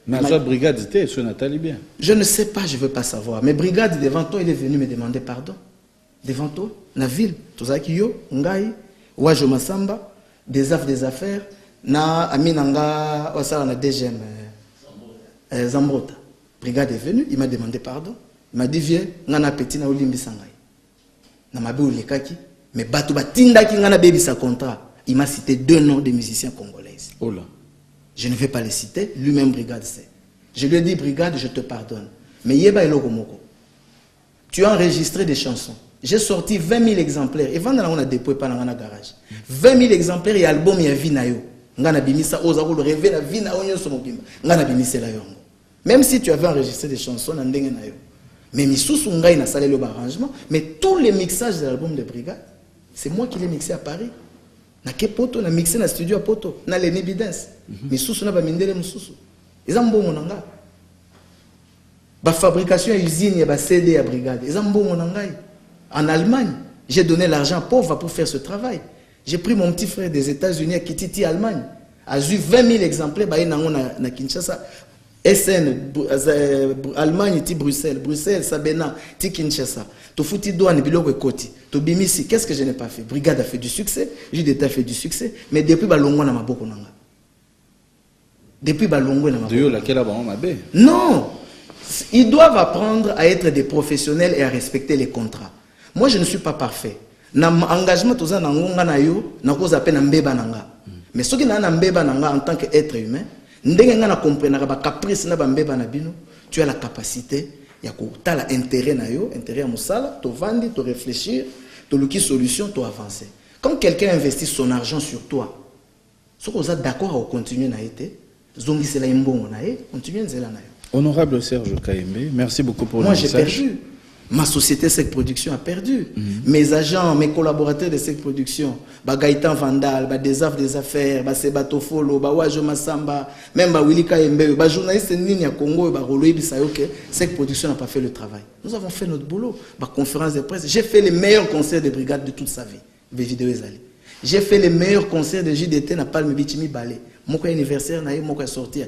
mais la brigade était sur Nathalie bien. Je ne sais pas, je ne veux pas savoir. Mais brigade devant toi, il est venu me demander pardon. Devant toi, la ville, Tozaki yo, Ngai, Wajo Masamba, des affaires, na Aminanga, Osala na DGM, Zambrota. Brigade est venu, il m'a demandé pardon. Il m'a dit viens, ngana petit na olimbi sangai. Na mabe ulikaki, mais batu batinda ki ngana baby sa contrat. Il m'a cité 2 noms de musiciens congolais. Oh là. Je ne vais pas les citer, lui-même brigade sait. Je lui ai dit brigade, je te pardonne. Mais yeba eloko moko. Tu as enregistré des chansons. J'ai sorti 20 000 exemplaires. Et vendant on a dépôt pas dans le garage. 20 000 exemplaires et album il y a vie na yo. Ngana bimisa oza ko le rêver na vie na onyo so mobimba. Ngana bimisa la yo. Même si tu avais enregistré des chansons na ndenge na yo. Mais misusu ngai na salé le arrangement, mais tous les mixages de l'album de brigade, c'est moi qui l'ai mixé à Paris. Na ke poto na mixé na studio à poto, na les Evidence. Misusu na ba mindele misusu. Ezambo monanga. Ba fabrication usine ya ba CD à brigade. Ezambo monanga. En Allemagne, j'ai donné l'argent à pauvre pour faire ce travail. J'ai pris mon petit frère des États-Unis à Kititi, Allemagne. A eu 20 000 exemplaires na Kinshasa. SN, Allemagne, Bruxelles, Bruxelles, Sabena, Kinshasa. Tu fouti douane, biloko ekoti. Tu bimisi, qu'est-ce que je n'ai pas fait? Brigade a fait du succès, JDT a fait du succès, mais depuis balongo na maboko nanga. Depuis balongo na maboko. Non, ils doivent apprendre à être des professionnels et à respecter les contrats. Moi, je ne suis pas parfait. Na engagement toza na ngonga na yo, na cause appel na mbeba nanga. Mais ce qui na mbeba nanga en tant qu'être humain, ndenge nga na comprendre ba caprice na ba mbeba na bino, tu as la capacité ya ko tala intérêt na yo, intérêt à musala, to vandi, to réfléchir, to luki solution, to avancer. Quand quelqu'un investit son argent sur toi, ce qu'on est d'accord à continuer na été, zongi c'est la imbongo na e, continuer nzela na yo. Honorable Serge Kaembe, merci beaucoup pour le message. Moi j'ai perdu. Ma société Sec Production a perdu. Mes agents, mes collaborateurs de Sec Production, Gaëtan Vandal, des affaires, Sebato Folo, Wajo Masamba, même Willy Kaembe, journaliste Nini à Congo, Sec Production n'a pas fait le travail. Nous avons fait notre boulot. Conférence de presse. J'ai fait les meilleurs concerts de brigade de toute sa vie. J'ai fait les meilleurs concerts de JDT na Palme Bichimi Balé. Mon anniversaire n'a eu mon sorti.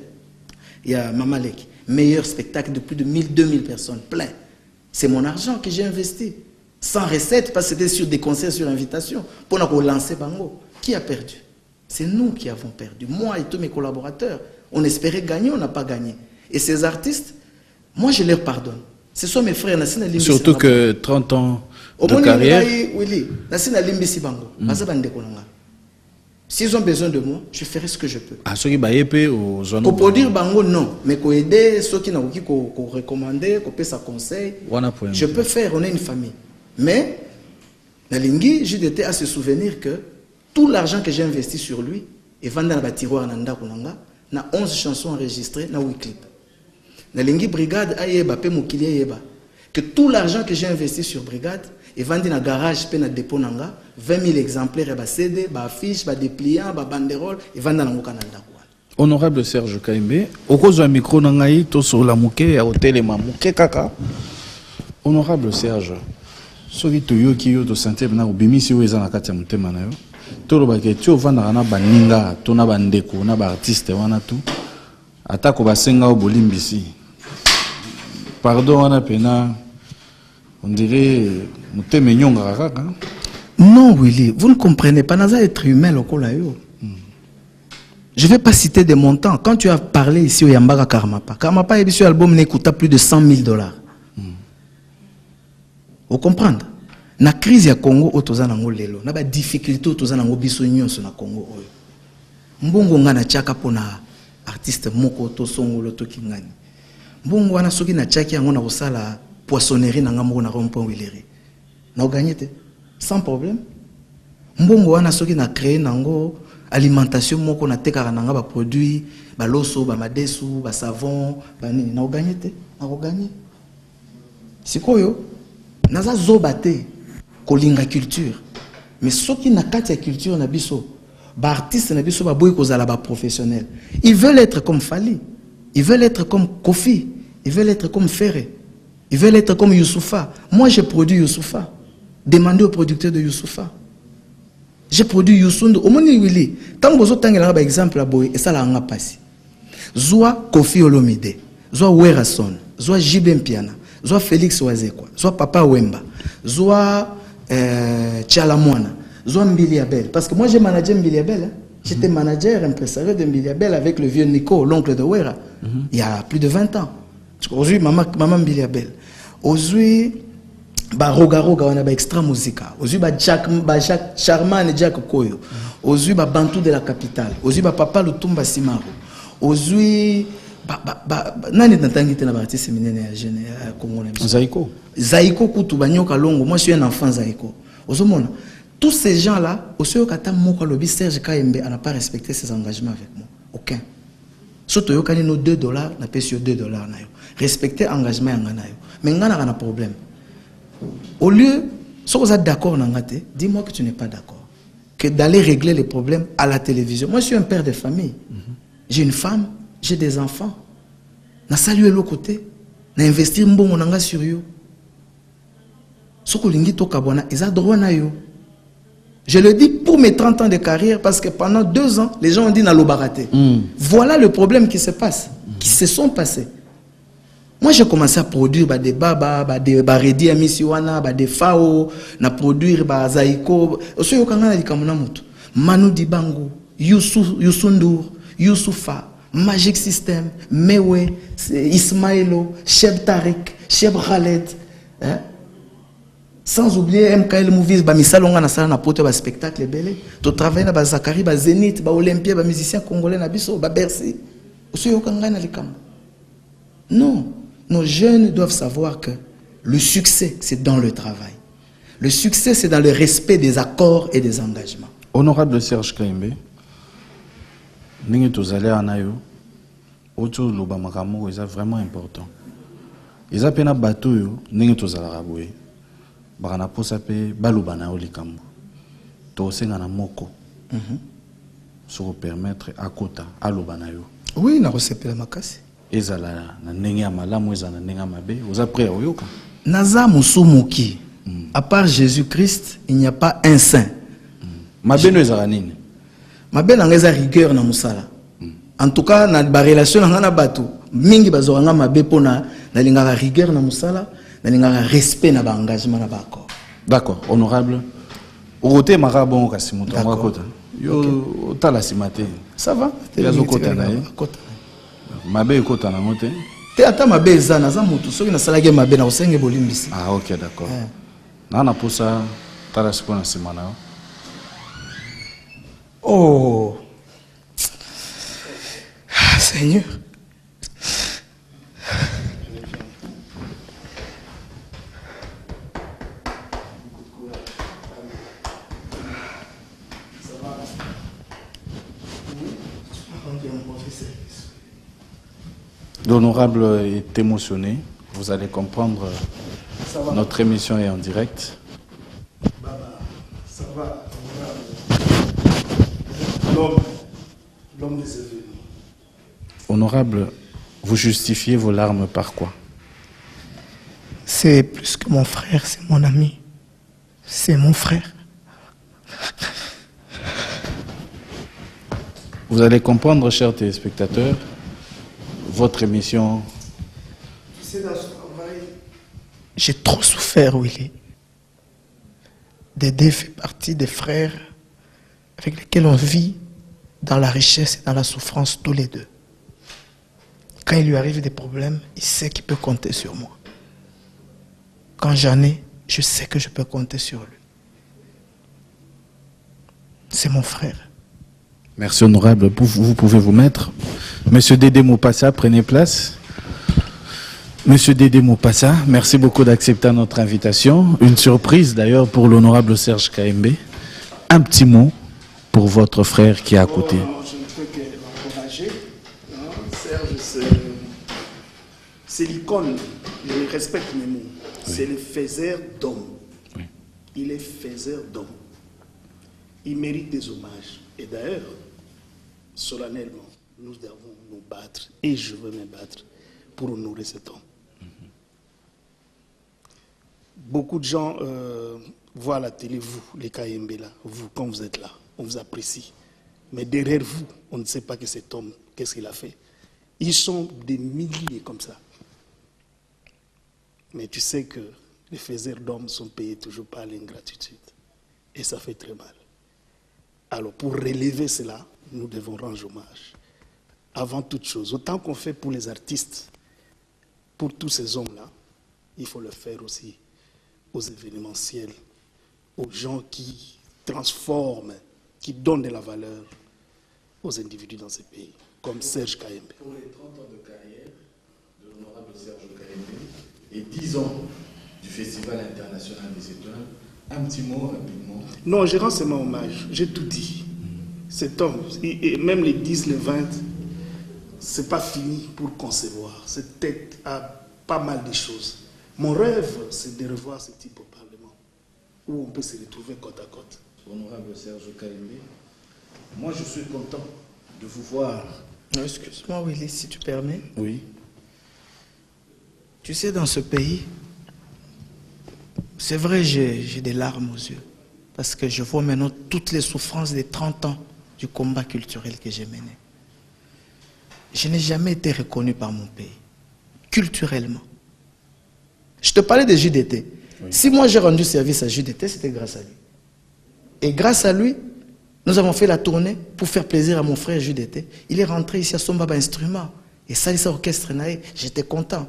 Il y a Mamalek. Meilleur spectacle de plus de 1000-2000 personnes, plein. C'est mon argent que j'ai investi. Sans recette, parce que c'était sur des concerts sur invitation. Pour nous relancer Bango. Qui a perdu? C'est nous qui avons perdu. Moi et tous mes collaborateurs. On espérait gagner, on n'a pas gagné. Et ces artistes, moi je leur pardonne. Ce sont mes frères. Surtout que 30 ans de carrière. S'ils ont besoin de moi, je ferai ce que je peux. Pour produire Bango, non. Mais pour aider ceux qui n'ont pas recommandé, qu'on peut sa conseil, je peux faire, on est une famille. Mais, Nalingui, JDT a se souvenir que tout l'argent que j'ai investi sur lui, et vendu dans le tiroir Nanda Kunanga, na 11 chansons enregistrées, na 8 clips. Nalingui Brigade a yeba, pe mokili yeba, que tout l'argent que j'ai investi sur Brigade, et vendu dans le garage, pe na dépôt nanga, 20 000 exemplaires, ba CD, ba affiche, ba dépliant, ba banderole, et vendu dans le Canada. Honorable Serge Kaembe, au cause du micro nangai, to sur la mouké, à hôtel ma mouké kaka. Honorable Serge, ce qui tu yo qui yo to santé na obimisi yo ezana kati ya mutema na yo. To lo ba ke tu vanda na baninga, to na bandeko, na ba artiste wana tu. Atako ba senga o bolimbisi. Pardon wana pena. On dirait muteme nyonga kaka. Non, Willy, vous ne comprenez pas. Naza être humain, lokola yo. Je ne vais pas citer des montants. Quand tu as parlé ici au Yambaka Karmapa, Karmapa et sur l'album n'écoute plus de 100 000 $. Vous comprenez? La crise ya Congo, otoza nango lelo. Na ba difficulté otoza nango biso nyonso na Congo oyo. Mbongo ngana chaka pona artiste moko to songolo to kingani. Mbongo wana soki na chaki yango na kosala poissonnerie na ngambo na rond-point Willery. Na gagné te sans problème. Mbongo wana soki na créer nango alimentation moko na tekaka nanga ba produit ba loso ba madesu ba savon ba nini na gagné te na gagné. Sikoyo naza zobate kolinga culture mais soki na kati ya culture na biso ba artiste na biso ba boy kozala ba professionnel, ils veulent être comme Fally, ils veulent être comme Kofi, ils veulent être comme Ferré, Ils veulent être comme Youssoufa. Moi, j'ai produit Youssoufa. Demandez au producteur de Youssoufa. J'ai produit Youssoundou. Au moins, il tant que vous avez un exemple, et ça l'a passé. Zoa Kofi Olomide, Zoa Werason, Zoa Jibem Piana, Zoa Félix Wazekwa, Zoa Papa Wemba, Zoa Tchalamouana, Zoa Mbiliabel. Parce que moi, j'ai managé Mbiliabel. Hein. J'étais manager, impresario de Mbiliabel avec le vieux Nico, l'oncle de Wera, il y a plus de 20 ans. Aujourd'hui, maman Mbiliabel. Aujourd'hui, Roga on a extra musica. Aujourd'hui, Jack Charman et Jack Koyo. Aujourd'hui, Bantou de la capitale. Aujourd'hui, Papa Lutumba Simaro. Aujourd'hui, nani n'entendait na bâtisse séminaire à Congo. Zaïko Koutou Banyoka Longo. Moi, je suis un enfant Zaïko. Aujourd'hui, tous ces gens-là, au sein de Moko Lobby, Serge Kaembe n'a pas respecté ses engagements avec moi. Aucun. Surtout, il y a nos $2, on a payé sur $2. Respecter l'engagement, mais il y a un problème. Au lieu, si vous êtes d'accord, dis-moi que tu n'es pas d'accord. Que d'aller régler les problèmes à la télévision. Moi, je suis un père de famille. J'ai une femme, j'ai des enfants. Je salue l'autre côté. Je investis sur eux. Si vous voulez, ils ont droit à eux. Je le dis pour mes 30 ans de carrière parce que pendant 2 ans, les gens ont dit Nalobaraté. Voilà le problème qui se passe, qui se sont passés. Moi, j'ai commencé à produire des Baba, des Baredi Amisiwana, des Fao, à produire des Zaïko. Aussi, il y a Manu Dibango, Youssoundour, Youssoufa, Magic System, Mewe, Ismaïlo, Cheb Tariq, Cheb Khaled. Hein? Sans oublier MKL Movies, Misalonga na sala na pote ba spectacle belé. Tu travailles na ba Zakari, ba Zénith, ba Olympia, ba musicien congolais na biso, ba Bercy. Aussi yokanga na likam. Non, nos jeunes doivent savoir que le succès c'est dans le travail. Le succès c'est dans le respect des accords et des engagements. Honorable Serge Kaembe, ningi tozale anayo, oto loba makamoko est vraiment important. Ils appellent bateau yo, ningi tozala raboué. Barana posa pe balubana olikambo to senga na moko sur permettre akota alubana yo oui na resepela makasi ezala na ndenge ya malamu ezala na ndenge ya mabe oza prêt à oyoka naza musumuki à part Jésus-Christ il n'y a pas un saint mabe no ezala nini mabe na ngeza rigueur na musala en tout cas na ba relation na bato mingi bazoranga mabe pona na lingaka rigueur na musala. Respect na ba engagement na ba accord. D'accord, honorable. Orote marabon kasimuto ngakota. Yo tala simate. Ça va? Yazo kota na ye. Mabe kota na mote. Te ata mabe ezana za mutu soki na salage mabe na osenge bolimbisi. Ah OK, d'accord. Na posa tala sikona simana. Oh. Seigneur. L'honorable est émotionné. Vous allez comprendre. Notre émission est en direct. Ça va. L'homme des événements. Honorable, vous justifiez vos larmes par quoi? C'est plus que mon frère, c'est mon ami. C'est mon frère. Vous allez comprendre, chers téléspectateurs, votre émission. C'est dans ce travail. J'ai trop souffert, Willy. Dédé fait partie des frères avec lesquels on vit dans la richesse et dans la souffrance tous les deux. Quand il lui arrive des problèmes, il sait qu'il peut compter sur moi. Quand j'en ai, je sais que je peux compter sur lui. C'est mon frère. Merci, honorable. Vous pouvez vous mettre. Monsieur Dédé Mopassa, prenez place. Monsieur Dédé Mopassa, merci beaucoup d'accepter notre invitation. Une surprise d'ailleurs pour l'honorable Serge Kaembe. Un petit mot pour votre frère qui est à côté. Je ne peux que l'encourager. Serge, c'est l'icône. Je respecte mes mots. C'est le faiseur d'hommes. Oui. Il est faiseur d'hommes. Il mérite des hommages. Et d'ailleurs, solennellement, nous devons nous battre, et je veux me battre, pour honorer cet homme. Beaucoup de gens voient à la télé, vous, les KMB là, vous, quand vous êtes là, on vous apprécie. Mais derrière vous, on ne sait pas que cet homme, qu'est-ce qu'il a fait. Ils sont des milliers comme ça. Mais tu sais que les faiseurs d'hommes sont payés toujours par l'ingratitude. Et ça fait très mal. Alors pour relever cela, nous devons rendre hommage. Avant toute chose, autant qu'on fait pour les artistes, pour tous ces hommes-là, il faut le faire aussi aux événementiels, aux gens qui transforment, qui donnent de la valeur aux individus dans ces pays, comme Serge Kayembe. Pour les 30 ans de carrière de l'honorable Serge Kayembe et 10 ans du Festival international des étoiles, un petit mot rapidement. Non, je rends seulement hommage, j'ai tout dit. Cet homme, et même les 10, les 20, c'est pas fini pour concevoir. Cette tête a pas mal de choses. Mon rêve, c'est de revoir ce type au Parlement, où on peut se retrouver côte à côte. Honorable Serge Kayembe, moi je suis content de vous voir. Excuse-moi Willy, si tu permets. Oui. Tu sais, dans ce pays, c'est vrai, j'ai des larmes aux yeux, parce que je vois maintenant toutes les souffrances des 30 ans du combat culturel que j'ai mené. Je n'ai jamais été reconnu par mon pays, culturellement. Je te parlais de JDT. Oui. Si moi j'ai rendu service à JDT, c'était grâce à lui. Et grâce à lui, nous avons fait la tournée pour faire plaisir à mon frère JDT. Il est rentré ici à Sombaba Instrument. Et ça, c'est orchestre naïf. J'étais content.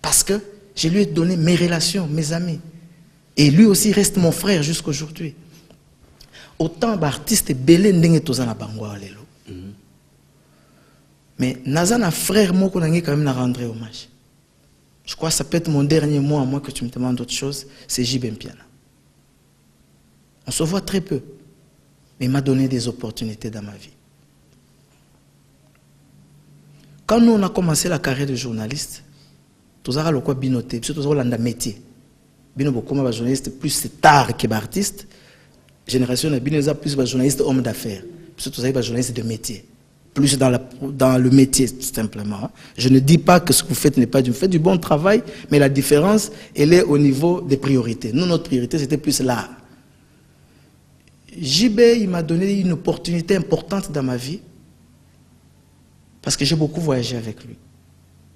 Parce que je lui ai donné mes relations, mes amis. Et lui aussi reste mon frère jusqu'aujourd'hui. Autant d'artistes belé ndenge tozana bangwa lelo. Mais Nazana frère moi qu'on a quand même à rendre hommage. Je crois que ça peut être mon dernier mot à moi que tu me demandes d'autre chose, c'est JB Mpiana. On se voit très peu, mais il m'a donné des opportunités dans ma vie. Quand nous on a commencé la carrière de journaliste, tous avons le quoi binoté, puis tous avons l'anda métier. Bino beaucoup de journalistes plus tard que artiste. Génération de bino plus de journalistes hommes d'affaires, puis tous avons journalistes de métier. Plus dans le métier, simplement. Je ne dis pas que ce que vous faites n'est pas du... Vous faites du bon travail, mais la différence, elle est au niveau des priorités. Nous, notre priorité, c'était plus l'art. JB, il m'a donné une opportunité importante dans ma vie, parce que j'ai beaucoup voyagé avec lui.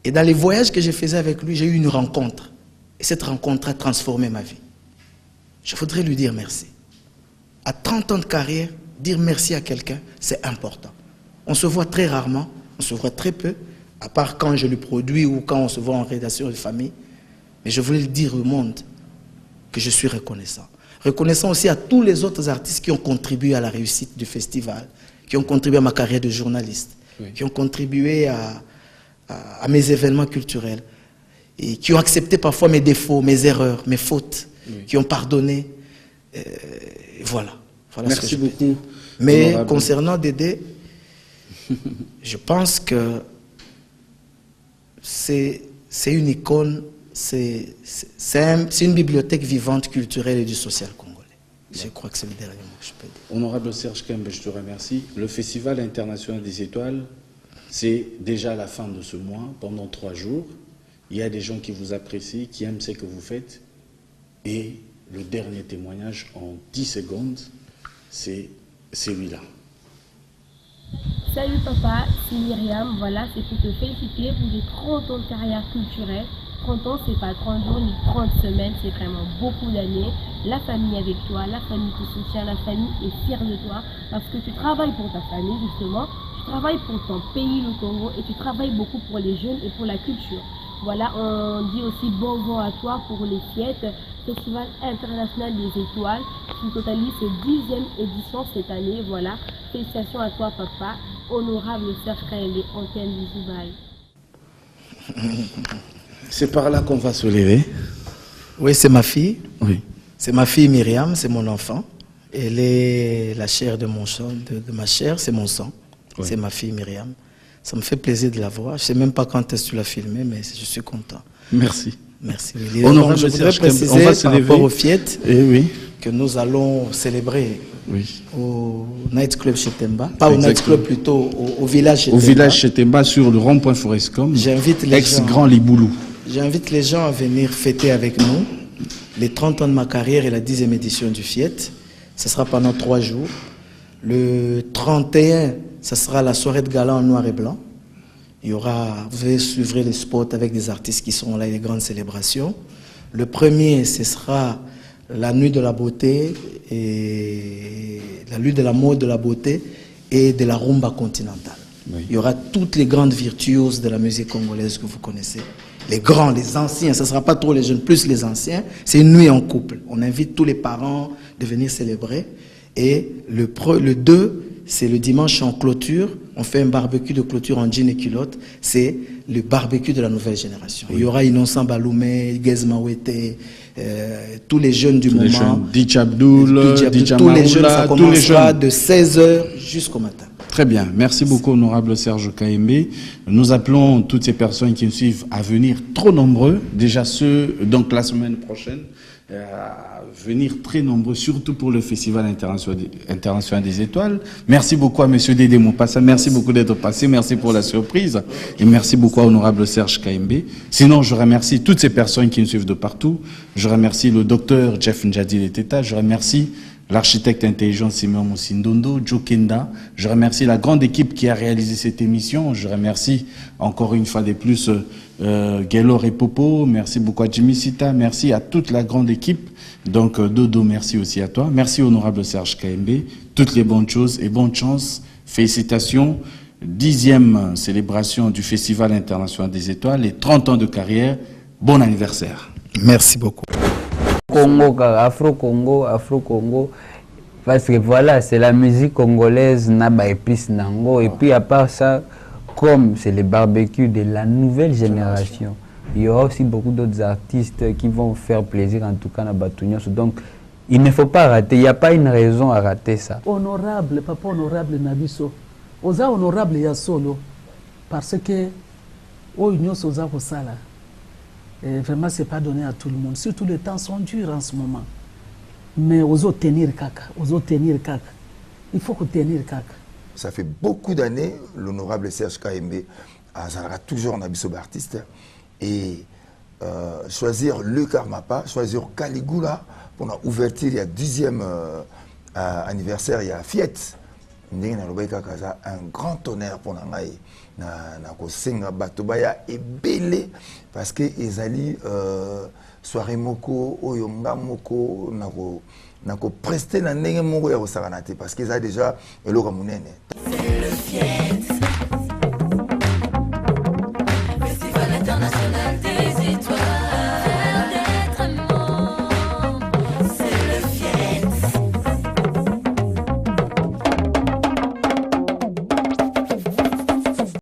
Et dans les voyages que je faisais avec lui, j'ai eu une rencontre. Et cette rencontre a transformé ma vie. Je voudrais lui dire merci. À 30 ans de carrière, dire merci à quelqu'un, c'est important. On se voit très rarement, on se voit très peu, à part quand je le produis ou quand on se voit en rédaction de famille. Mais je voulais le dire au monde que je suis reconnaissant. Reconnaissant aussi à tous les autres artistes qui ont contribué à la réussite du festival, qui ont contribué à ma carrière de journaliste, oui, qui ont contribué à mes événements culturels, et qui ont accepté parfois mes défauts, mes erreurs, mes fautes, oui, qui ont pardonné. Voilà. Merci beaucoup. Mais honorable. Concernant Dédé, je pense que c'est une icône, c'est une bibliothèque vivante, culturelle et du social congolais. Je crois que c'est le dernier mot que je peux dire. Honorable Serge Kayembe, je te remercie. Le Festival international des étoiles, c'est déjà la fin de ce mois, pendant 3 jours. Il y a des gens qui vous apprécient, qui aiment ce que vous faites. Et le dernier témoignage en 10 secondes, c'est celui-là. Salut papa, c'est Myriam. Voilà, c'est pour te féliciter pour les 30 ans de carrière culturelle. 30 ans, c'est pas 30 jours ni 30 semaines, c'est vraiment beaucoup d'années. La famille avec toi, la famille te soutient, la famille est fière de toi parce que tu travailles pour ta famille justement, tu travailles pour ton pays, le Congo, et tu travailles beaucoup pour les jeunes et pour la culture. Voilà, on dit aussi bon vent à toi pour les fêtes. Festival international des étoiles qui totalise ses 10e édition cette année. Voilà, félicitations à toi papa, honorable Serge Kayembe, antenne du Dubaï. C'est par là qu'on va se lever. Oui, c'est ma fille. Oui. C'est ma fille Myriam, c'est mon enfant. Elle est la chair de mon sang, de ma chair, c'est mon sang. Oui. C'est ma fille Myriam. Ça me fait plaisir de la voir. Je ne sais même pas quand est-ce que tu l'as filmée, mais je suis content. Merci. Merci. Je voudrais préciser par rapport aux fêtes que nous allons célébrer au Night Club Chetemba. Pas au Night Club, plutôt au village Chetemba. Au village Chetemba sur le rond-point Forescom. J'invite les ex-Grand Liboulou. J'invite les gens à venir fêter avec nous. les 30 ans de ma carrière et la 10e édition du FIET. Ce sera pendant 3 jours. Le 31, ce sera la soirée de gala en noir et blanc. Il y aura, vous suivrez les spots avec des artistes qui seront là et les grandes célébrations. Le premier, ce sera la nuit de la beauté, et la nuit de la mode, de la beauté et de la rumba continentale. Oui. Il y aura toutes les grandes virtuoses de la musique congolaise que vous connaissez. Les grands, les anciens, ce ne sera pas trop les jeunes, plus les anciens. C'est une nuit en couple. On invite tous les parents de venir célébrer. Et le 2, c'est le dimanche en clôture. On fait un barbecue de clôture en jean et culotte. C'est le barbecue de la nouvelle génération. Oui. Il y aura Innocent Baloumé, Gez Mawete, tous les jeunes du moment. DJ Abdoul, DJ tous les jeunes, ça commencera de 16h jusqu'au matin. Très bien. Merci beaucoup, honorable Serge Kaembe. Nous appelons toutes ces personnes qui nous suivent à venir trop nombreux. Déjà ceux, donc la semaine prochaine, à venir très nombreux, surtout pour le Festival international des étoiles. Merci beaucoup à monsieur Dédé Mopassa. Merci beaucoup d'être passé. Merci pour la surprise. Et merci beaucoup à honorable Serge Kaembe. Sinon, je remercie toutes ces personnes qui nous suivent de partout. Je remercie le docteur Jeff Ndjadi Leteta. Je remercie l'architecte intelligent Simeon Moussindondo, Joe Kenda. Je remercie la grande équipe qui a réalisé cette émission. Je remercie encore une fois de plus Gaylor et Popo. Merci beaucoup à Jimmy Sita. Merci à toute la grande équipe. Donc Dodo, merci aussi à toi. Merci honorable Serge Kaembe. Toutes les bonnes choses et bonne chance. Félicitations. 10e célébration du Festival international des étoiles et 30 ans de carrière. Bon anniversaire. Merci beaucoup. Congo, Afro-Congo, parce que voilà, c'est la musique congolaise, n'a épice nango, et puis à part ça, comme c'est le barbecue de la nouvelle génération, il y aura aussi beaucoup d'autres artistes qui vont faire plaisir, en tout cas, à Batounios. Donc, il ne faut pas rater, il n'y a pas une raison à rater ça. Honorable, papa honorable Nabiso, oza honorable ya solo, parce que, oh, nyos oza kosala. Et vraiment, ce n'est pas donné à tout le monde. Surtout les temps sont durs en ce moment. Mais oso tenir kaka, il faut que tenir kaka. Ça fait beaucoup d'années, l'honorable Serge Kaembe a toujours un abisso d'artiste. Et choisir le Karmapa, choisir Caligula pour l'ouverture, il y a 10e anniversaire, il y a Fiet. Un grand honneur pour Nangaï. Na batobaya et belé parce que ezali soirée moko oyonga moko nako prester na ndenge moko ya kosakanate parce que ça déjà eloko munene.